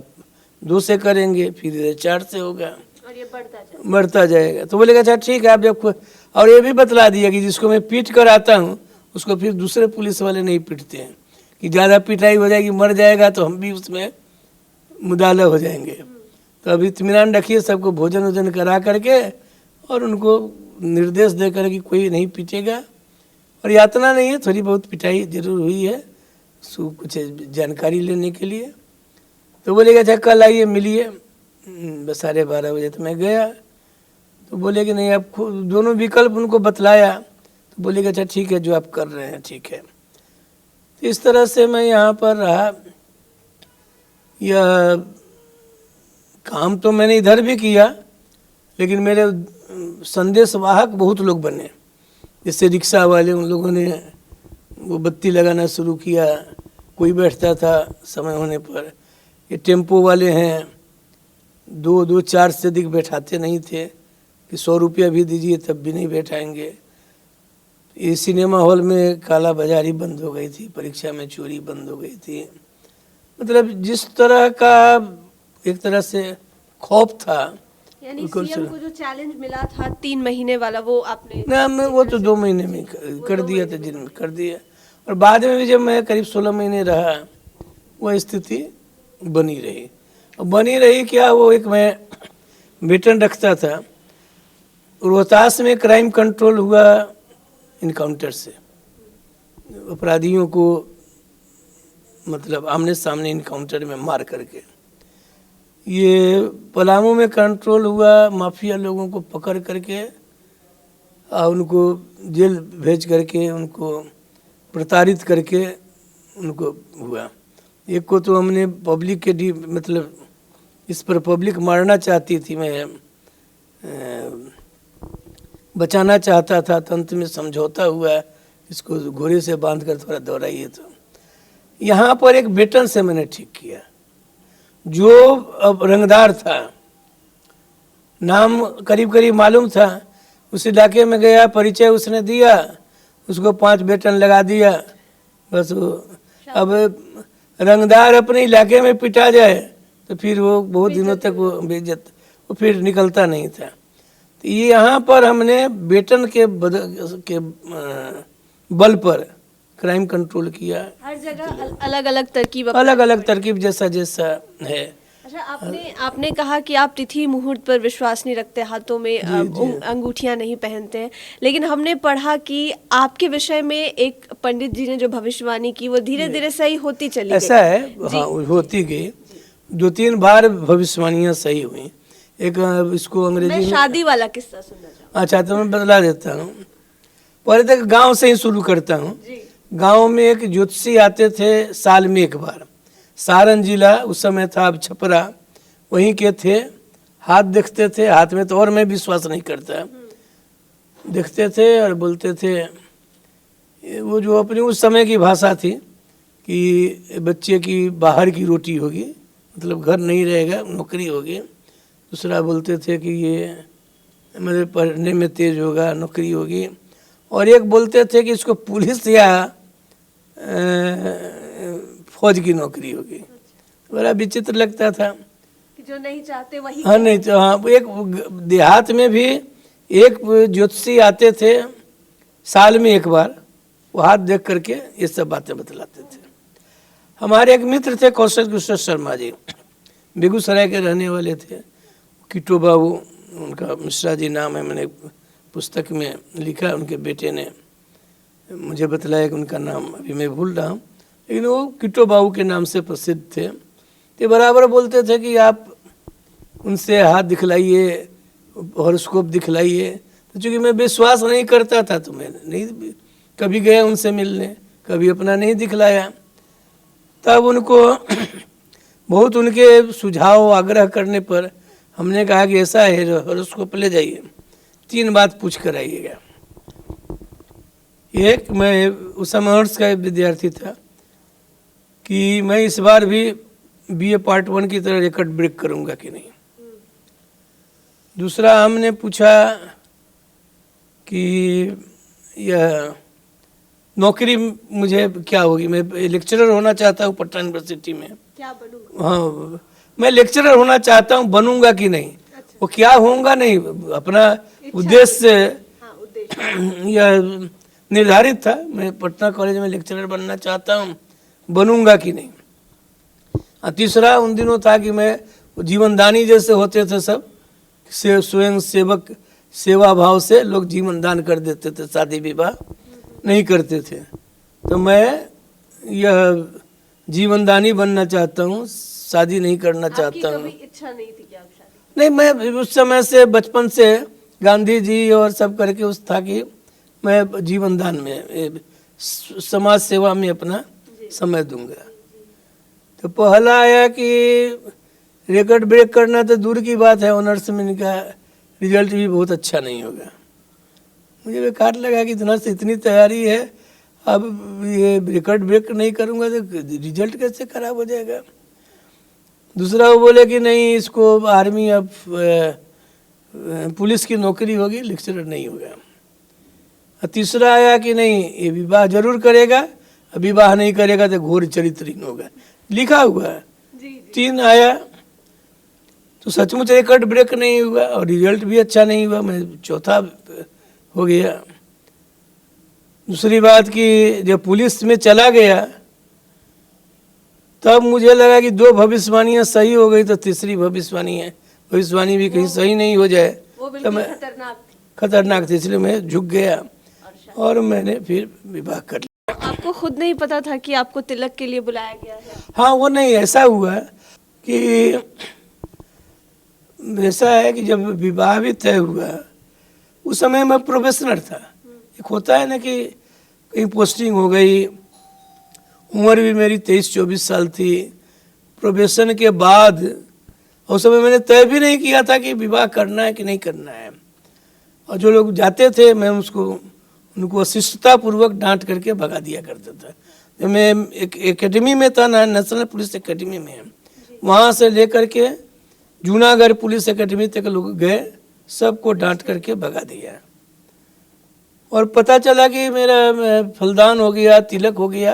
2 से करेंगे, फिर 4 से होगा और ये बढ़ता जाएगा। तो बोलेगा अच्छा ठीक है, आप जब, और ये भी बतला दिया कि जिसको मैं पीट कर आता हूँ उसको फिर दूसरे पुलिस वाले नहीं पीटते हैं, कि ज़्यादा पिटाई हो जाएगी, मर जाएगा तो हम भी उसमें मुदाला हो जाएंगे। तो अभी इत्मीनान रखिए, सबको भोजन वोजन करा करके और उनको निर्देश दे कर कि कोई नहीं पीटेगा। और यातना नहीं है, थोड़ी बहुत पिटाई जरूर हुई है, उसको कुछ जानकारी लेने के लिए। तो बोलेगा अच्छा कल आइए मिलिए। बस 12:30 बजे तो मैं गया। तो बोले कि नहीं, आप दोनों विकल्प उनको बतलाया। तो बोलेगा अच्छा ठीक है, जो आप कर रहे हैं ठीक है। तो इस तरह से मैं यहाँ पर रहा। यह काम तो मैंने इधर भी किया, लेकिन मेरे संदेशवाहक बहुत लोग बने। जैसे रिक्शा वाले, उन लोगों ने वो बत्ती लगाना शुरू किया, कोई बैठता था समय होने पर। ये टेम्पो वाले हैं, 2-4 से अधिक बैठाते नहीं थे कि 100 रुपया भी दीजिए तब भी नहीं बैठाएंगे। ये सिनेमा हॉल में काला बाजारी बंद हो गई थी, परीक्षा में चोरी बंद हो गई थी। मतलब जिस तरह का एक तरह से खौफ था, यानी सीएम को जो चैलेंज मिला था 3 महीने वाला, वो आपने ना, मैं वो तो 2 महीने में कर दिया था, जिन कर दिया। और बाद में भी जब मैं करीब 16 महीने रहा, वह स्थिति बनी रही। और बनी रही क्या, वो एक मैं वेतन रखता था। रोहतास में क्राइम कंट्रोल हुआ इनकाउंटर से, अपराधियों को मतलब आमने सामने इनकाउंटर में मार करके। ये पलामू में कंट्रोल हुआ माफिया लोगों को पकड़ करके और उनको जेल भेज करके, उनको प्रताड़ित करके उनको हुआ। एक को तो हमने पब्लिक के मतलब इस पर पब्लिक मारना चाहती थी, मैं बचाना चाहता था, तंत्र में समझौता हुआ, इसको घोड़े से बांध कर थोड़ा दौड़ाइए। तो यहाँ पर एक बेटन से मैंने ठीक किया, जो अब रंगदार था, नाम करीब करीब मालूम था। उस इलाके में गया, परिचय उसने दिया, उसको 5 वेतन लगा दिया। बस वो अब रंगदार अपने इलाके में पिटा जाए तो फिर वो बहुत दिनों तक वो बेइज्जत, वो फिर निकलता नहीं था। तो ये यहाँ पर हमने वेतन के बल पर क्राइम कंट्रोल किया। हर जगह अलग अलग तरकीब अलग अलग तरकीब जैसा जैसा है। अच्छा, आपने कहा कि आप तिथि मुहूर्त पर विश्वास नहीं रखते, हाथों में अंगूठियां नहीं पहनते हैं, लेकिन हमने पढ़ा कि आपके विषय में एक पंडित जी ने जो भविष्यवाणी की वो धीरे धीरे सही होती चली गई। ऐसा है, हाँ होती गई। 2-3 बार भविष्यवाणियाँ सही हुई। एक इसको अंग्रेजी मैं में, शादी वाला किस्सा सुनना चाहूँ। अच्छा तो मैं बतला देता हूँ। पहले तक गांव से ही शुरू करता हूँ। गांव में एक ज्योतिषी आते थे साल में एक बार। सारण जिला उस समय था, अब छपरा, वहीं के थे। हाथ देखते थे, हाथ में तो और मैं विश्वास नहीं करता, देखते थे और बोलते थे, वो जो अपनी उस समय की भाषा थी कि बच्चे की बाहर की रोटी होगी, मतलब घर नहीं रहेगा, नौकरी होगी। दूसरा बोलते थे कि ये मेरे पढ़ने में तेज होगा, नौकरी होगी। और एक बोलते थे कि इसको पुलिस या फौज की नौकरी होगी। बड़ा विचित्र लगता था कि जो नहीं चाहते वही। हाँ नहीं तो हाँ, एक देहात में भी एक ज्योतिषी आते थे साल में एक बार, वो हाथ देख करके ये सब बातें बतलाते थे। हमारे एक मित्र थे कौशल किशोर शर्मा जी, बेगूसराय के रहने वाले थे। किट्टू बाबू उनका, मिश्रा जी नाम है, मैंने पुस्तक में लिखा। उनके बेटे ने मुझे बतलाया कि उनका नाम अभी मैं भूल रहा हूँ, लेकिन वो किट्टू बाबू के नाम से प्रसिद्ध थे। तो बराबर बोलते थे कि आप उनसे हाथ दिखलाइए, हॉरोस्कोप दिखलाइए। तो चूँकि मैं विश्वास नहीं करता था तो मैं नहीं कभी गया उनसे मिलने, कभी अपना नहीं दिखलाया। तब उनको बहुत उनके सुझाव आग्रह करने पर हमने कहा कि ऐसा है, हॉरोस्कोप ले जाइए, 3 बात पूछ कर आइएगा। एक, मैं उस समय ऑनर्स का विद्यार्थी था, कि मैं इस बार भी BA पार्ट 1 की तरह रिकॉर्ड ब्रेक करूंगा कि नहीं। दूसरा हमने पूछा कि यह नौकरी मुझे क्या होगी, मैं लेक्चरर होना चाहता हूँ पटना यूनिवर्सिटी में, क्या बनूंगा? हाँ मैं लेक्चरर होना चाहता हूँ, बनूंगा कि नहीं। अच्छा। वो क्या होऊंगा नहीं, अपना उद्देश्य यह निर्धारित था, मैं पटना कॉलेज में लेक्चरर बनना चाहता हूँ, बनूंगा कि नहीं। और तीसरा उन दिनों था कि मैं जीवनदानी जैसे होते थे सब, स्वयं सेवक सेवा भाव से लोग जीवन दान कर देते थे, शादी विवाह नहीं करते थे। तो मैं यह जीवनदानी बनना चाहता हूँ, शादी नहीं करना चाहता हूँ। इच्छा नहीं थी कि आप शादी? नहीं, मैं उस समय से बचपन से गांधी जी और सब करके उस था कि मैं जीवन दान में, समाज सेवा में अपना समय दूंगा। तो पहला आया कि रिकॉर्ड ब्रेक करना तो दूर की बात है, ऑनर्स में इनका रिजल्ट भी बहुत अच्छा नहीं होगा। मुझे बेकार लगा कि इतना से इतनी तैयारी है, अब ये रिकॉर्ड ब्रेक नहीं करूँगा तो रिजल्ट कैसे खराब हो जाएगा। दूसरा वो बोले कि नहीं, इसको आर्मी अब पुलिस की नौकरी होगी, लेक्चरर नहीं होगा। और तीसरा आया कि नहीं, ये विवाह जरूर करेगा, विवाह नहीं करेगा तो घोर चरित्रहीन होगा, लिखा हुआ है। 3 आया तो सचमुच रिकॉर्ड ब्रेक नहीं हुआ और रिजल्ट भी अच्छा नहीं हुआ, मैं चौथा हो गया। दूसरी बात कि जब पुलिस में चला गया तब मुझे लगा कि 2 भविष्यवाणियाँ सही हो गई, तो तीसरी भविष्यवाणी भी कहीं सही नहीं हो जाए, तो मैं खतरनाक थी, इसलिए मैं झुक गया और मैंने फिर विवाह कर लिया। आपको खुद नहीं पता था कि आपको तिलक के लिए बुलाया गया है? हाँ, वो नहीं, ऐसा हुआ कि ऐसा है कि जब विवाह भी तय हुआ उस समय मैं प्रोफेशनल था। एक होता है ना कि कहीं पोस्टिंग हो गई, उम्र भी मेरी 23-24 साल थी। प्रोफेशन के बाद उस समय मैंने तय भी नहीं किया था कि विवाह करना है कि नहीं करना है। और जो लोग जाते थे मैं उनको शिष्टतापूर्वक डांट करके भगा दिया करता था। जब मैं एक एकेडमी में था ना, नेशनल पुलिस एकेडमी में, वहाँ से लेकर के जूनागढ़ पुलिस एकेडमी तक लोग गए, सबको डांट करके भगा दिया। और पता चला कि मेरा फलदान हो गया, तिलक हो गया,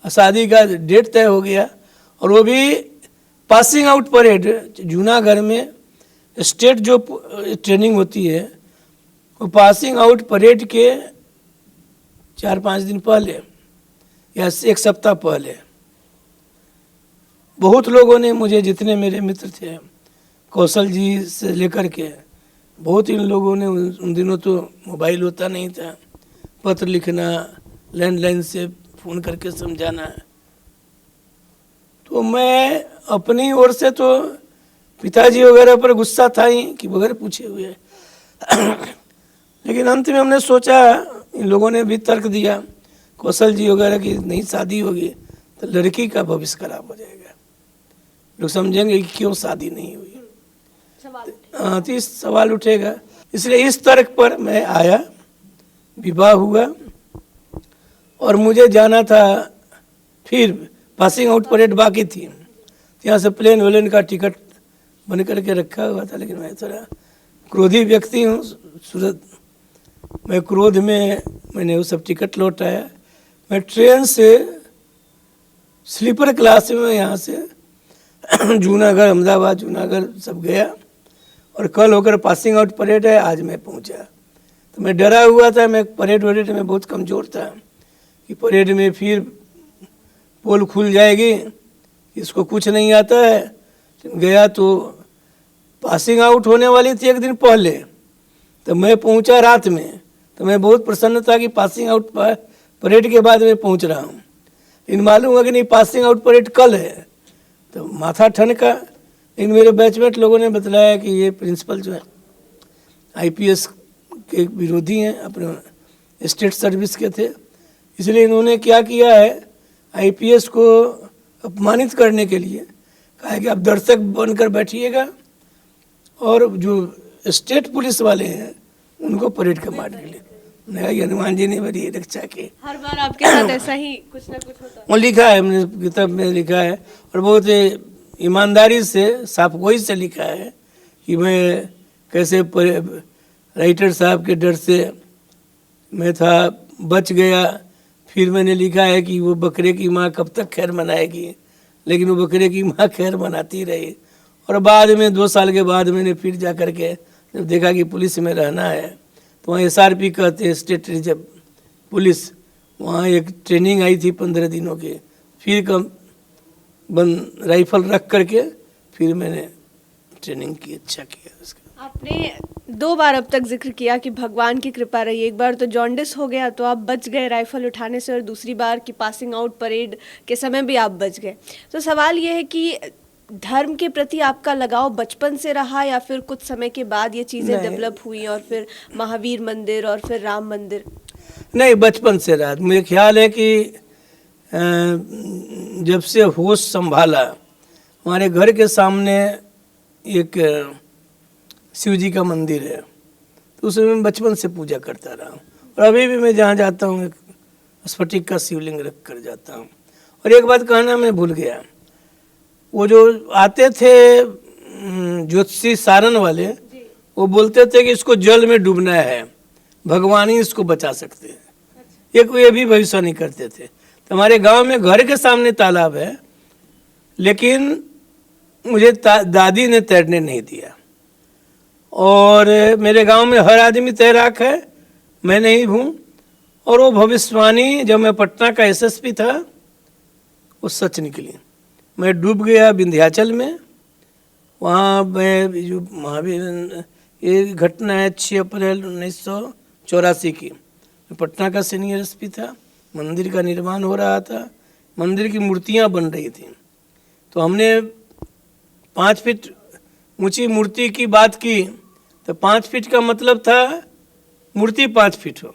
शादी का डेट तय हो गया, और वो भी पासिंग आउट परेड। जूनागढ़ में स्टेट जो ट्रेनिंग होती है, वो पासिंग आउट परेड के 4-5 दिन पहले या 1 सप्ताह पहले बहुत लोगों ने मुझे, जितने मेरे मित्र थे, कौशल जी से लेकर के बहुत इन लोगों ने, उन दिनों तो मोबाइल होता नहीं था, पत्र लिखना, लैंडलाइन से फ़ोन करके समझाना। तो मैं अपनी ओर से तो पिताजी वगैरह पर गुस्सा था ही कि बगैर पूछे हुए लेकिन अंत में हमने सोचा, इन लोगों ने भी तर्क दिया, कौशल जी वगैरह की नहीं शादी होगी तो लड़की का भविष्य खराब हो जाएगा, लोग समझेंगे कि क्यों शादी नहीं हुई, हाँ तो इस सवाल उठेगा। इसलिए इस तर्क पर मैं आया, विवाह हुआ और मुझे जाना था, फिर पासिंग आउट परेड बाकी थी, यहाँ से प्लेन वेलेन का टिकट बन करके रखा हुआ था, लेकिन मैं थोड़ा क्रोधी व्यक्ति हूँ, सूरत मैं क्रोध में मैंने वो सब टिकट लौटाया। मैं ट्रेन से स्लीपर क्लास में यहाँ से जूनागढ़, अहमदाबाद, जूनागढ़ सब गया और कल होकर पासिंग आउट परेड है, आज मैं पहुँचा। तो मैं डरा हुआ था, मैं परेड वरेड में बहुत कमज़ोर था कि परेड में फिर पोल खुल जाएगी, इसको कुछ नहीं आता है। गया तो पासिंग आउट होने वाली थी 1 दिन पहले, तो मैं पहुंचा रात में, तो मैं बहुत प्रसन्न था कि पासिंग आउट परेड के बाद मैं पहुंच रहा हूं, लेकिन मालूम हुआ कि नहीं, पासिंग आउट परेड कल है। तो माथा ठनका, लेकिन मेरे बैचमेट लोगों ने बताया कि ये प्रिंसिपल जो है आईपीएस के विरोधी हैं, अपने स्टेट सर्विस के थे, इसलिए इन्होंने क्या किया है, आईपीएस को अपमानित करने के लिए कहा है कि आप दर्शक बनकर बैठिएगा और जो स्टेट पुलिस वाले हैं उनको परेड कमांड के लिए। नहीं, हनुमान जी ने बड़ी रक्षा की। हर बार आपके साथ ऐसा ही कुछ ना कुछ होता है। वो लिखा है, हमने किताब में लिखा है और बहुत ईमानदारी से, साफगोई से लिखा है कि मैं कैसे राइटर साहब के डर से मैं था, बच गया। फिर मैंने लिखा है कि वो बकरे की माँ कब तक खैर मनाएगी, लेकिन वो बकरे की माँ खैर मनाती रही। और बाद में 2 साल के बाद मैंने फिर जा कर के जब देखा कि पुलिस में रहना है, तो वहाँ SRP कहते हैं, स्टेट रिजर्व पुलिस, वहाँ एक ट्रेनिंग आई थी 15 दिनों की, फिर राइफल रख करके फिर मैंने ट्रेनिंग की, अच्छा किया उसका। आपने 2 बार अब तक जिक्र किया कि भगवान की कृपा रही, एक बार तो जॉन्डिस हो गया तो आप बच गए राइफल उठाने से, और दूसरी बार की पासिंग आउट परेड के समय भी आप बच गए। तो सवाल ये है कि धर्म के प्रति आपका लगाव बचपन से रहा या फिर कुछ समय के बाद ये चीज़ें डेवलप हुई और फिर महावीर मंदिर और फिर राम मंदिर? नहीं, बचपन से रहा। मुझे ख्याल है कि जब से होश संभाला, हमारे घर के सामने एक शिव जी का मंदिर है, तो उसमें मैं बचपन से पूजा करता रहा हूँ और अभी भी मैं जहाँ जाता हूँ एक स्फटिक का शिवलिंग रख कर जाता हूँ। और एक बात कहना मैं भूल गया, वो जो आते थे ज्योतिषी सारण वाले, वो बोलते थे कि इसको जल में डूबना है, भगवान ही इसको बचा सकते हैं, ये भी भविष्यवाणी करते थे। तो हमारे गांव में घर के सामने तालाब है, लेकिन मुझे दादी ने तैरने नहीं दिया और मेरे गांव में हर आदमी तैराक है, मैं नहीं हूँ। और वो भविष्यवाणी जब मैं पटना का SSP था वो सच निकली। मैं डूब गया विंध्याचल में, वहाँ मैं जो महावीर, ये घटना है 6 अप्रैल 1984 की। मैं पटना का सीनियर SP था, मंदिर का निर्माण हो रहा था, मंदिर की मूर्तियाँ बन रही थी, तो हमने 5 फीट ऊंची मूर्ति की बात की, तो 5 फीट का मतलब था मूर्ति 5 फीट हो,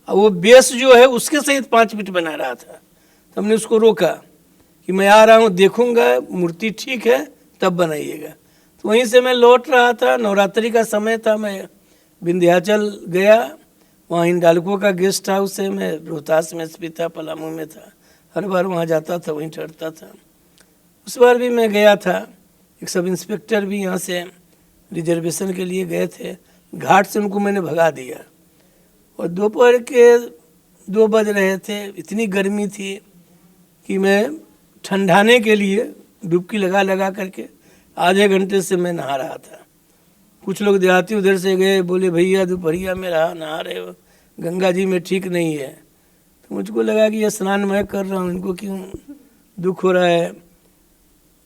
और वो बेस जो है उसके सहित 5 फीट बना रहा था। तो हमने उसको रोका कि मैं आ रहा हूँ, देखूंगा मूर्ति ठीक है तब बनाइएगा। तो वहीं से मैं लौट रहा था, नवरात्रि का समय था, मैं विंध्याचल गया, वहाँ हिंडाल्को का गेस्ट हाउस है, मैं रोहतास में SP था, पलामू में था, हर बार वहाँ जाता था, वहीं ठहरता था। उस बार भी मैं गया था, एक सब इंस्पेक्टर भी यहाँ से रिजर्वेशन के लिए गए थे, घाट से उनको मैंने भगा दिया और दोपहर के 2 बज रहे थे, इतनी गर्मी थी कि मैं ठंडाने के लिए डुबकी लगा करके आधे घंटे से मैं नहा रहा था। कुछ लोग देहाती उधर से गए, बोले भैया दोपहरिया में नहा रहे हो, गंगा जी में ठीक नहीं है। तो मुझको लगा कि ये स्नान मैं कर रहा हूँ, इनको क्यों दुख हो रहा है।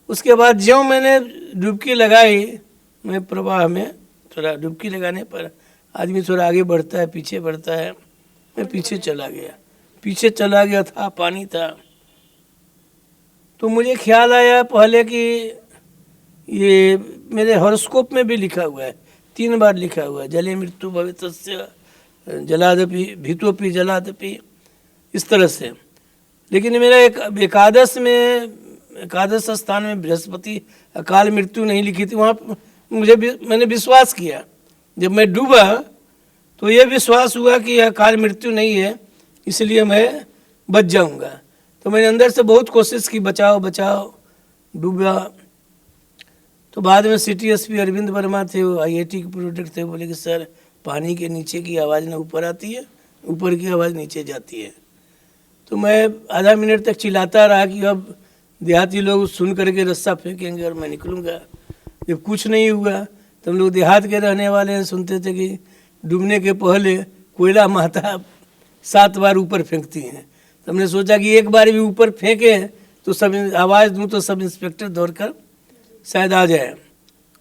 उसके बाद ज्यों मैंने डुबकी लगाई, मैं प्रवाह में थोड़ा डुबकी लगाने पर आदमी थोड़ा आगे बढ़ता है, पीछे बढ़ता है, मैं पीछे चला गया था, पानी था। तो मुझे ख्याल आया पहले कि ये मेरे हॉरोस्कोप में भी लिखा हुआ है, 3 बार लिखा हुआ है, जले मृत्यु भवितस्य जलादपि भीतोपि जलादपि, इस तरह से। लेकिन मेरा एक एकादश स्थान में बृहस्पति अकाल मृत्यु नहीं लिखी थी। वहाँ मैंने विश्वास किया, जब मैं डूबा तो ये विश्वास हुआ कि यह अकाल मृत्यु नहीं है, इसलिए मैं बच जाऊंगा। तो मैंने अंदर से बहुत कोशिश की, बचाओ बचाओ, डूबा। तो बाद में सिटी एसपी अरविंद वर्मा थे, वो IIT के प्रोडक्ट थे, बोले कि सर पानी के नीचे की आवाज़ ना ऊपर आती है, ऊपर की आवाज़ नीचे जाती है। तो मैं आधा मिनट तक चिल्लाता रहा कि अब देहाती लोग सुन करके रस्सा फेंकेंगे और मैं निकलूँगा। जब कुछ नहीं हुआ तो हम लोग देहात के रहने वाले हैं, सुनते थे कि डूबने के पहले कोयला माता 7 बार ऊपर फेंकती हैं। तो हमने सोचा कि एक बार भी ऊपर फेंके तो सब आवाज़ दूँ तो सब इंस्पेक्टर दौड़कर शायद आ जाए।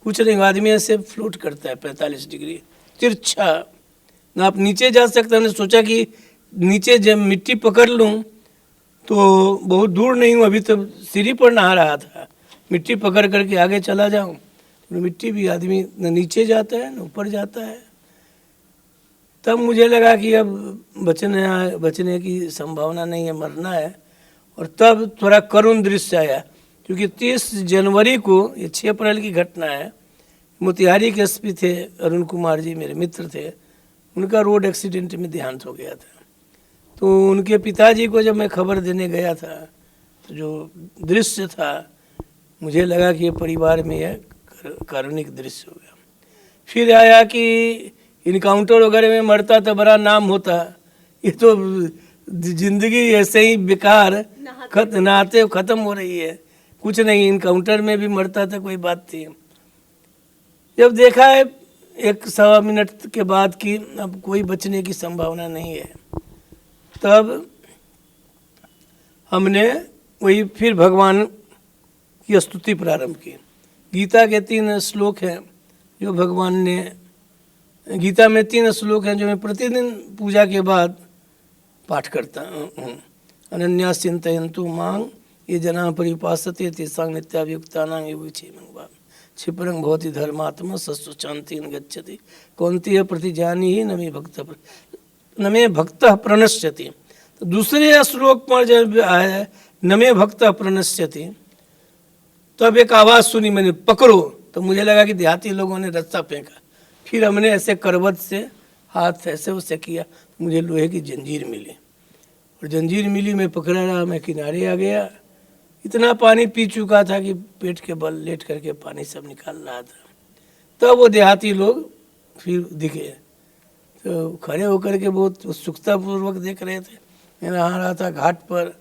कुछ नहीं, आदमी ऐसे फ्लोट करता है 45 डिग्री तिरछा, ना आप नीचे जा सकते। हमने सोचा कि नीचे जब मिट्टी पकड़ लूँ तो बहुत दूर नहीं हूँ, अभी तो सीढ़ी पर नहा रहा था, मिट्टी पकड़ करके आगे चला जाऊँ। तो मिट्टी भी आदमी न नीचे जाता है न ऊपर जाता है। तब मुझे लगा कि अब बचने की संभावना नहीं है, मरना है। और तब थोड़ा करुण दृश्य आया, क्योंकि 30 जनवरी को, ये 6 अप्रैल की घटना है, मोतिहारी के एसपी थे अरुण कुमार जी, मेरे मित्र थे, उनका रोड एक्सीडेंट में देहांत हो गया था। तो उनके पिताजी को जब मैं खबर देने गया था तो जो दृश्य था, मुझे लगा कि ये परिवार में यह कारुणिक दृश्य हो गया। फिर आया कि इनकाउंटर वगैरह में मरता तो बड़ा नाम होता, ये तो जिंदगी ऐसे ही बेकार नहाते ख़त्म हो रही है, कुछ नहीं, इनकाउंटर में भी मरता था, कोई बात थी। जब देखा है 1-1.25 मिनट के बाद कि अब कोई बचने की संभावना नहीं है, तब हमने वही फिर भगवान की स्तुति प्रारंभ की। गीता के 3 श्लोक हैं जो भगवान ने, गीता में 3 श्लोक हैं जो मैं प्रतिदिन पूजा के बाद पाठ करता हूँ। अनन्या चिंतयन्तु मां ये जना परिपासते तेषां नित्याभियुक्तानां एव क्षेमं क्षिप्रं भवति धर्मात्मा सस्व शांति गच्छति कौन्तेय प्रतिजानीहि न मे भक्तः प्रणश्यति। तो दूसरे श्लोक पर जब आया न मे भक्तः प्रणश्यति, तब एक आवाज़ सुनी मैंने, पकड़ो। तो मुझे लगा कि देहाती लोगों ने रस्सा फेंका। फिर हमने ऐसे करवट से हाथ ऐसे उससे किया, मुझे लोहे की जंजीर मिली, और जंजीर मिली, मैं पकड़ा रहा, मैं किनारे आ गया। इतना पानी पी चुका था कि पेट के बल लेट करके पानी सब निकाल रहा था। तब वो देहाती लोग फिर दिखे, तो खड़े होकर के बहुत उत्सुकता पूर्वक देख रहे थे। मैं नहा रहा था घाट पर,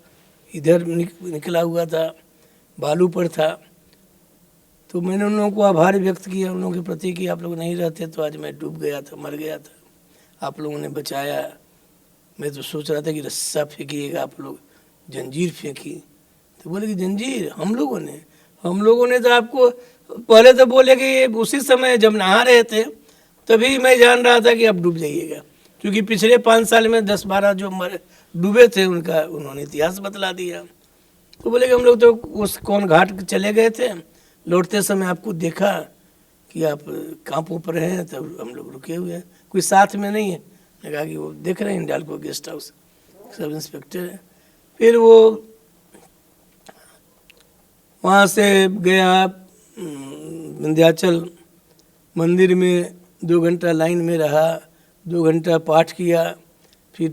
इधर निकला हुआ था, बालू पर था। तो मैंने उन लोगों को आभार व्यक्त किया उन लोगों के प्रति कि आप लोग नहीं रहते तो आज मैं डूब गया था, मर गया था, आप लोगों ने बचाया। मैं तो सोच रहा था कि रस्सा फेंकिएगा, आप लोग जंजीर फेंकी। तो बोले कि जंजीर हम लोगों ने तो आपको पहले तो बोले कि उसी समय जब नहा रहे थे तभी मैं जान रहा था कि आप डूब जाइएगा, क्योंकि पिछले 5 साल में 10-12 जो डूबे थे उन्होंने इतिहास बतला दिया। तो बोले कि हम लोग तो उस कौन घाट चले गए थे, लौटते समय आपको देखा कि आप कांपों पर हैं, तब हम लोग रुके हुए हैं, कोई साथ में नहीं है। मैं कहा कि वो देख रहे हैं Hindalco guest house, sub inspector है। फिर वो वहाँ से गया विंध्याचल मंदिर में, 2 घंटा लाइन में रहा, 2 घंटा पाठ किया, फिर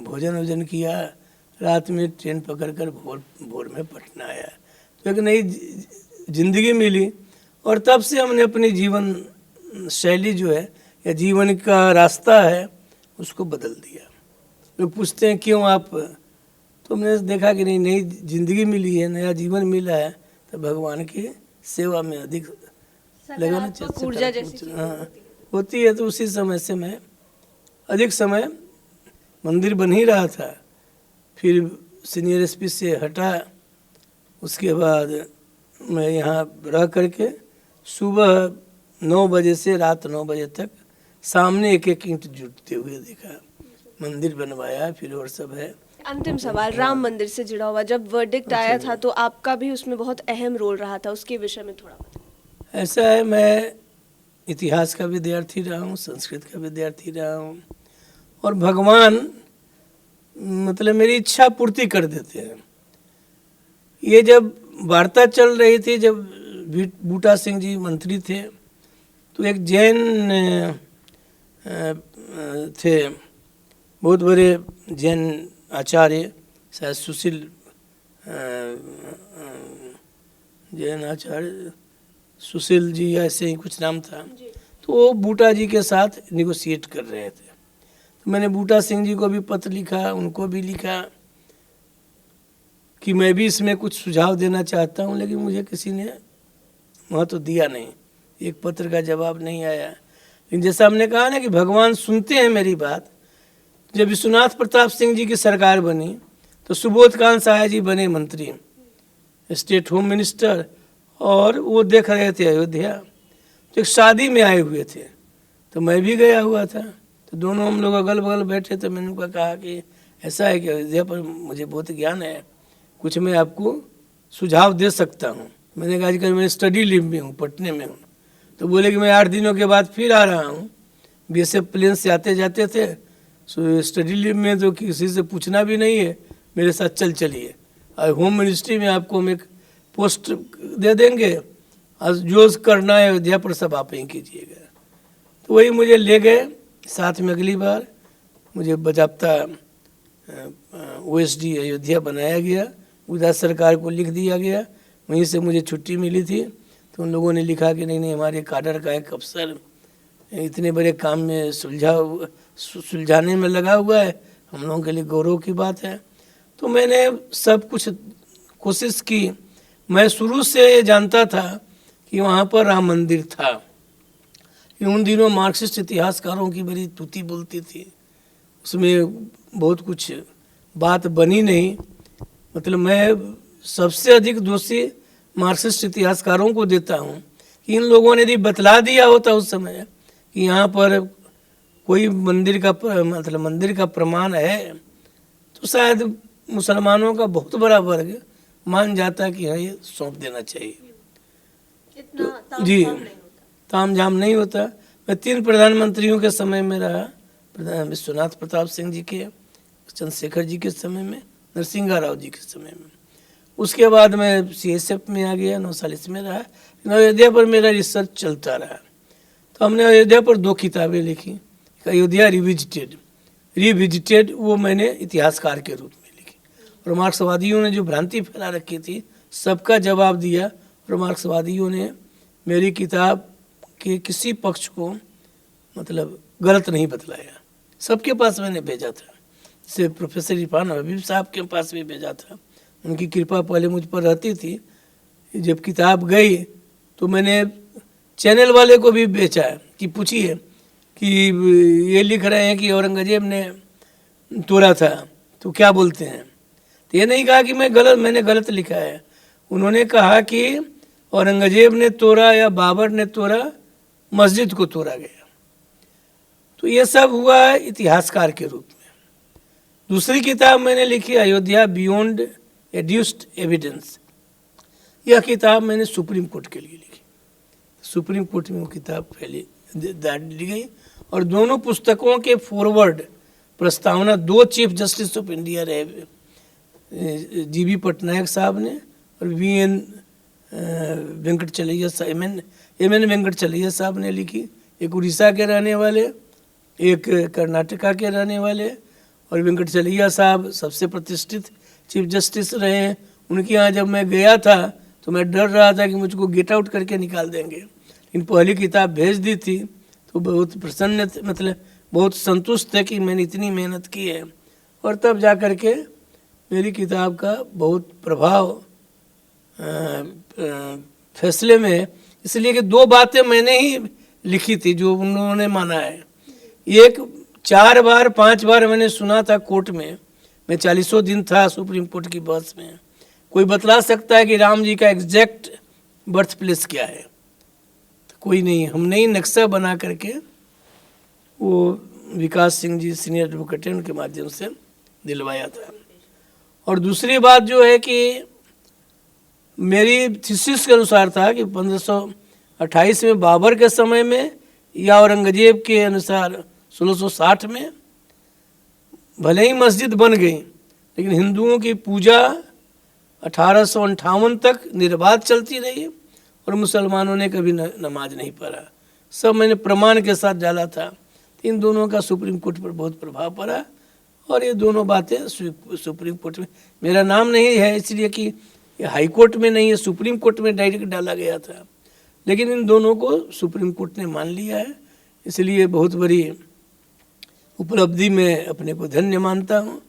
भोजन किया, रात में ट्रेन पकड़कर भोर में पटना आया। तो एक नई जिंदगी मिली, और तब से हमने अपनी जीवन शैली जो है या जीवन का रास्ता है उसको बदल दिया। लोग पूछते हैं क्यों आप, तो हमने देखा कि नहीं, नई जिंदगी मिली है, नया जीवन मिला है, तो भगवान की सेवा में अधिक लगना चाहिए। हाँ होती है। तो उसी समय से मैं अधिक समय, मंदिर बन ही रहा था फिर सीनियर एसपी से हटा, उसके बाद मैं यहाँ रह करके सुबह 9 बजे से रात 9 बजे तक सामने एक एक ईंट जुटते हुए देखा, मंदिर बनवाया फिर और सब है। अंतिम सवाल राम मंदिर से जुड़ा हुआ, जब वर्डिक्ट आया था तो आपका भी उसमें बहुत अहम रोल रहा था, उसके विषय में थोड़ा बताइए। ऐसा है, मैं इतिहास का विद्यार्थी रहा हूँ, संस्कृत का विद्यार्थी रहा हूँ, और भगवान मतलब मेरी इच्छा पूर्ति कर देते हैं। ये जब वार्ता चल रही थी, जब बूटा सिंह जी मंत्री थे, तो एक जैन थे, बहुत बड़े जैन आचार्य, शायद सुशील जैन आचार्य सुशील जी ऐसे ही कुछ नाम था, तो वो बूटा जी के साथ निगोशिएट कर रहे थे। तो मैंने बूटा सिंह जी को भी पत्र लिखा, उनको भी लिखा कि मैं भी इसमें कुछ सुझाव देना चाहता हूँ, लेकिन मुझे किसी ने महत्व दिया नहीं, एक पत्र का जवाब नहीं आया। लेकिन जैसा हमने कहा ना कि भगवान सुनते हैं मेरी बात। जब विश्वनाथ प्रताप सिंह जी की सरकार बनी तो सुबोध कांत सहाय जी बने मंत्री, स्टेट होम मिनिस्टर, और वो देख रहे थे अयोध्या, तो एक शादी में आए हुए थे, तो मैं भी गया हुआ था, तो दोनों हम लोग अगल बगल बैठे। तो मैंने उनको कहा कि ऐसा है कि अयोध्या पर मुझे बहुत ज्ञान है, कुछ मैं आपको सुझाव दे सकता हूँ। मैंने कहा आजकल मैं स्टडी लीव में हूँ, पटने में हूँ। तो बोले कि मैं 8 दिनों के बाद फिर आ रहा हूँ, बीएसएफ प्लेन से आते जाते थे, सो स्टडी लीव में तो किसी से पूछना भी नहीं है, मेरे साथ चलिए, और होम मिनिस्ट्री में आपको हम एक पोस्ट दे देंगे, और जो करना है अयोध्या पर सब आप ही कीजिएगा। तो वही मुझे ले गए साथ में। अगली बार मुझे बजाप्ता ओएसडी अयोध्या बनाया गया, गुजरात सरकार को लिख दिया गया, वहीं से मुझे छुट्टी मिली थी। तो उन लोगों ने लिखा कि नहीं हमारे काडर का एक अफसर इतने बड़े काम में सुलझाने में लगा हुआ है, हम लोगों के लिए गौरव की बात है। तो मैंने सब कुछ कोशिश की। मैं शुरू से जानता था कि वहाँ पर राम मंदिर था। उन दिनों मार्क्सिस्ट इतिहासकारों की बड़ी तूती बोलती थी, उसमें बहुत कुछ बात बनी नहीं। मतलब मैं सबसे अधिक दोषी मार्क्सिस्ट इतिहासकारों को देता हूँ कि इन लोगों ने यदि बतला दिया होता उस समय कि यहाँ पर कोई मंदिर का प्रमाण है, तो शायद मुसलमानों का बहुत बड़ा वर्ग मान जाता कि हाँ ये सौंप देना चाहिए। इतना जी, तामझाम नहीं होता। मैं 3 प्रधानमंत्रियों के समय में रहा, विश्वनाथ प्रताप सिंह जी के, चंद्रशेखर जी के समय में, नरसिंहा राव जी के समय में। उसके बाद मैं सीएसएफ में आ गया, 9 साल इसमें रहा। अयोध्या पर मेरा रिसर्च चलता रहा। तो हमने अयोध्या पर 2 किताबें लिखी, अयोध्या रिविजिटेड, वो मैंने इतिहासकार के रूप में लिखी। और मार्क्सवादियों ने जो भ्रांति फैला रखी थी सबका जवाब दिया, और मार्क्सवादियों ने मेरी किताब के किसी पक्ष को मतलब गलत नहीं बतलाया। सबके पास मैंने भेजा था, जैसे प्रोफेसर इरफान हबीब साहब के पास भी भेजा था, उनकी कृपा पहले मुझ पर रहती थी। जब किताब गई तो मैंने चैनल वाले को भी बेचा कि पूछिए कि ये लिख रहे हैं कि औरंगजेब ने तोड़ा था, तो क्या बोलते हैं। तो ये नहीं कहा कि मैंने गलत लिखा है, उन्होंने कहा कि औरंगजेब ने तोड़ा या बाबर ने तोड़ा, मस्जिद को तोड़ा गया। तो ये सब हुआ इतिहासकार के रूप में। दूसरी किताब मैंने लिखी अयोध्या बियॉन्ड एड्यूस्ड एविडेंस। यह किताब मैंने सुप्रीम कोर्ट के लिए लिखी, सुप्रीम कोर्ट में वो किताब पहले दी गई। और दोनों पुस्तकों के फॉरवर्ड प्रस्तावना 2 चीफ जस्टिस ऑफ इंडिया रहे, जीबी पटनायक साहब ने और वीएन वेंकटचलैया साहब, एमएन वेंकटचलैया साहब ने लिखी। एक उड़ीसा के रहने वाले, एक कर्नाटका के रहने वाले, और वेंकटचलैया साहब सबसे प्रतिष्ठित चीफ जस्टिस रहे हैं। उनके यहाँ जब मैं गया था तो मैं डर रहा था कि मुझको गेट आउट करके निकाल देंगे, लेकिन पहली किताब भेज दी थी तो बहुत प्रसन्न, मतलब बहुत संतुष्ट थे कि मैंने इतनी मेहनत की है। और तब जा कर के मेरी किताब का बहुत प्रभाव फैसले में, इसलिए कि 2 बातें मैंने ही लिखी थी जो उन्होंने माना है। एक 4 बार 5 बार मैंने सुना था कोर्ट में मैं 40 दिन था सुप्रीम कोर्ट की बहस में। कोई बतला सकता है कि राम जी का एग्जैक्ट बर्थ प्लेस क्या है? तो कोई नहीं। हमने ही नक्शा बना करके वो विकास सिंह जी सीनियर एडवोकेट हैं, उनके माध्यम से दिलवाया था। और दूसरी बात जो है कि मेरी थीसिस के अनुसार था कि 1528 में बाबर के समय में या औरंगजेब के अनुसार 1660 में भले ही मस्जिद बन गई, लेकिन हिंदुओं की पूजा 1858 तक निर्बाध चलती रही और मुसलमानों ने कभी नमाज नहीं पढ़ा। सब मैंने प्रमाण के साथ डाला था। इन दोनों का सुप्रीम कोर्ट पर बहुत प्रभाव पड़ा और ये दोनों बातें सुप्रीम कोर्ट में, मेरा नाम नहीं है इसलिए कि ये हाई कोर्ट में नहीं है, सुप्रीम कोर्ट में डायरेक्ट डाला गया था, लेकिन इन दोनों को सुप्रीम कोर्ट ने मान लिया है। इसलिए बहुत बड़ी उपलब्धि में अपने को धन्य मानता हूँ।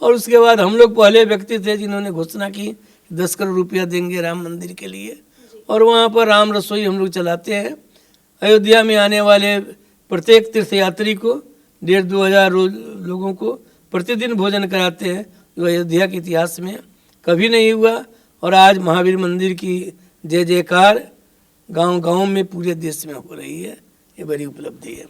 और उसके बाद हम लोग पहले व्यक्ति थे जिन्होंने घोषणा की 10 करोड़ रुपया देंगे राम मंदिर के लिए, और वहाँ पर राम रसोई हम लोग चलाते हैं। अयोध्या में आने वाले प्रत्येक तीर्थयात्री को 1,500-2 हज़ार लोगों को प्रतिदिन भोजन कराते हैं, जो अयोध्या के इतिहास में कभी नहीं हुआ। और आज महावीर मंदिर की जय जयकार गांव-गांव में पूरे देश में हो रही है। ये बड़ी उपलब्धि है।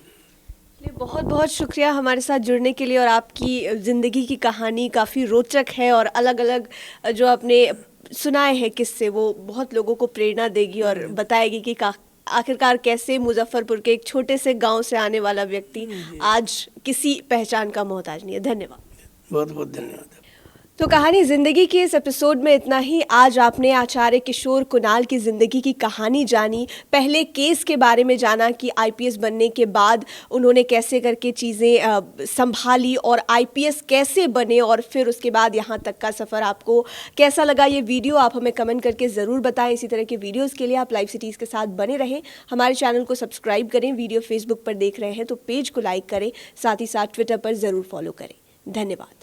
बहुत बहुत शुक्रिया हमारे साथ जुड़ने के लिए। और आपकी ज़िंदगी की कहानी काफ़ी रोचक है और अलग अलग जो आपने सुनाए हैं किस्से, वो बहुत लोगों को प्रेरणा देगी और बताएगी कि आखिरकार कैसे मुजफ्फरपुर के एक छोटे से गांव से आने वाला व्यक्ति आज किसी पहचान का मोहताज नहीं है। धन्यवाद, बहुत बहुत धन्यवाद। तो कहानी ज़िंदगी के इस एपिसोड में इतना ही। आज आपने आचार्य किशोर कुणाल की ज़िंदगी की कहानी जानी, पहले केस के बारे में जाना कि आईपीएस बनने के बाद उन्होंने कैसे करके चीज़ें संभाली और आईपीएस कैसे बने, और फिर उसके बाद यहाँ तक का सफ़र आपको कैसा लगा। ये वीडियो आप हमें कमेंट करके ज़रूर बताएं। इसी तरह के वीडियोज़ के लिए आप लाइव सिटीज़ के साथ बने रहें। हमारे चैनल को सब्सक्राइब करें। वीडियो फेसबुक पर देख रहे हैं तो पेज को लाइक करें, साथ ही साथ ट्विटर पर ज़रूर फॉलो करें। धन्यवाद।